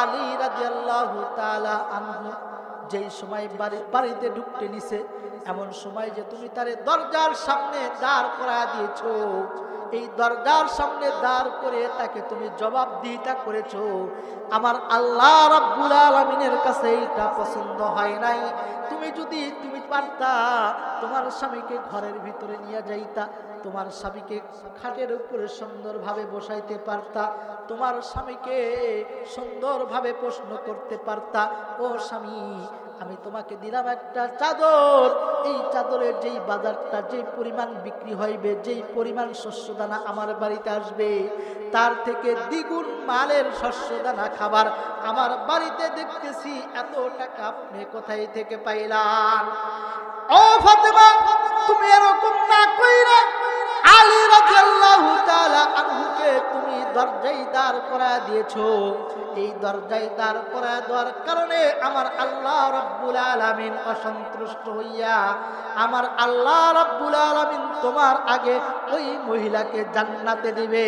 আলী রাদিয়াল্লাহু তাআলা আনহু যেই সময় বাড়িতে ঢুকতে নিছে, এমন সময় যে তুমি তারে দরজার সামনে দাঁড় করায় দিয়েছো, এই দরজার সামনে দাঁড় করে তাকে তুমি জবাবদিহিতা করেছো, আমার আল্লাহ রাব্বুল আলামিনের কাছে এটা পছন্দ হয় নাই। তুমি পারতা তোমার স্বামীকে ঘরের ভিতরে নিয়ে যাইতা, তোমার স্বামীকে খাটের উপরে সুন্দরভাবে বসাইতে পারতা, তোমার স্বামীকে সুন্দরভাবে প্রশ্ন করতে পারতা, ও স্বামী, আমি তোমাকে দিলাম একটা চাদর, এই চাদরের যেই বাজারটা, যেই পরিমাণ বিক্রি হইবে, যেই পরিমাণ শস্যদানা আমার বাড়িতে আসবে, তার থেকে দ্বিগুণ মালের শস্যদানা খাবার আমার বাড়িতে দেখতেছি, এত টাকা আপনি কোথায় থেকে পাইলাম? ও ফাতেমা, তুমি এরকম না কইরা আলী রাদিয়াল্লাহু তাআলা আনহুকে তুমি দরজায় দাঁড় করায় দিয়েছো। এই দরজায় দাঁড় করায় দেওয়ার কারণে আমার আল্লাহ রাব্বুল আলামিন অসন্তুষ্ট হইয়া, আমার আল্লাহ রাব্বুল আলামিন তোমার আগে ওই মহিলাকে জান্নাতে দিবে।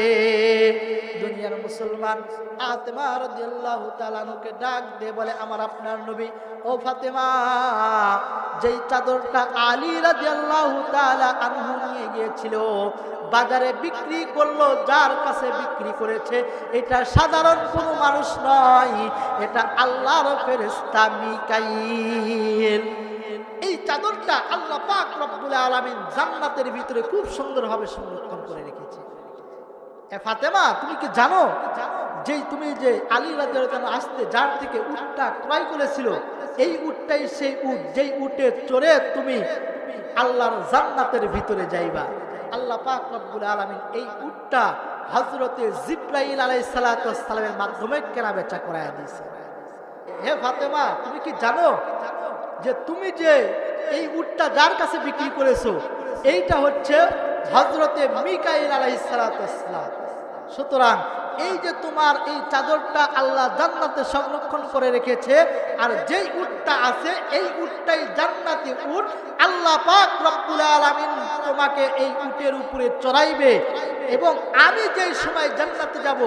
দুনিয়ার মুসলমান ফাতেমা রাদিয়াল্লাহু তাআলা আনহুকে ডাক দিয়ে বলে, আমার আপনার নবী, ও ফাতেমা, যেই চাদরটা আলী রাদিয়াল্লাহু তাআলা আনহু নিয়ে গিয়েছিল, বাজারে বিক্রি করলো, যার কাছে বিক্রি করেছে এটা সাধারণ কোনো মানুষ নয়, এটা আল্লাহর ফেরেশতা মিকাইল। এই চাদরটা আল্লাহ পাক রব্বুল আলামিন জান্নাতের ভিতরে খুব সুন্দরভাবে সংরক্ষণ করে রেখেছে। এ ফাতেমা, তুমি কি জানো তুমি যে আলী রাদিয়াল্লাহু তাআলা আসতে যার থেকে উটটা ক্রয় করেছিল, এই উটটাই সেই উট যেই উটে চড়ে তুমি আল্লাহর জান্নাতের ভিতরে যাইবা। আল্লাহ পাক রব্বুল আলামিন এই উটটা হযরতে জিবরাইল আলাইহিস সালাতু ওয়াস সালামের মাধ্যমে কেনা বেচা করায় দিয়েছে। হে ফাতেমা, তুমি কি জানো যে তুমি যে এই উটটা যার কাছে বিক্রি করেছো, এইটা হচ্ছে হযরতে মিকাইল আলাইহিস সালাতু ওয়াস সালাম। সুতরাং এই যে তোমার এই চাদরটা আল্লাহ জান্নাতে সংরক্ষণ করে রেখেছে, আর যেই উটটা আছে এই উটটাই জান্নাতি উট। আল্লাহ পাক রব্বুল আলামিন তোমাকে এই উটের উপরে চড়াইবে, এবং আমি যেই সময় জান্নাতে যাব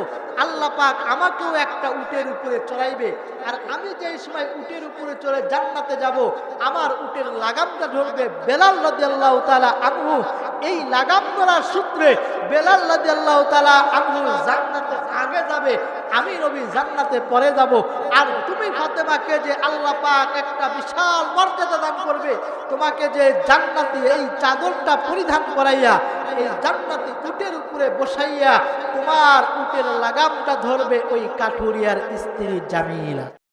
আল্লাহ পাক আমাকেও একটা উটের উপরে চড়াইবে, আর আমি যেই সময় উটের উপরে চড়ে জান্নাতে যাব আমার উটের লাগামটা ধরবে বেলাল রাদিয়াল্লাহু তাআলা আনহু। এই লাগাম ধরার সূত্রে বেলাল রাদিয়াল্লাহু তাআলা আনহু জান্নাতে আগে যাবে, আমি নবী জান্নাতে পরে যাব। আর তুমি ফাতেমাকে যে আল্লাহ পাক একটা বিশাল মর্যাদা দান করবে, তোমাকে যে জান্নাতি এই চাদরটা পরিধান করাইয়া এই জান্নাতি উটের উপরে বসাইয়া তোমার উটের লাগামটা ধরবে ওই কাঠুরিয়ার স্ত্রী জামিলা।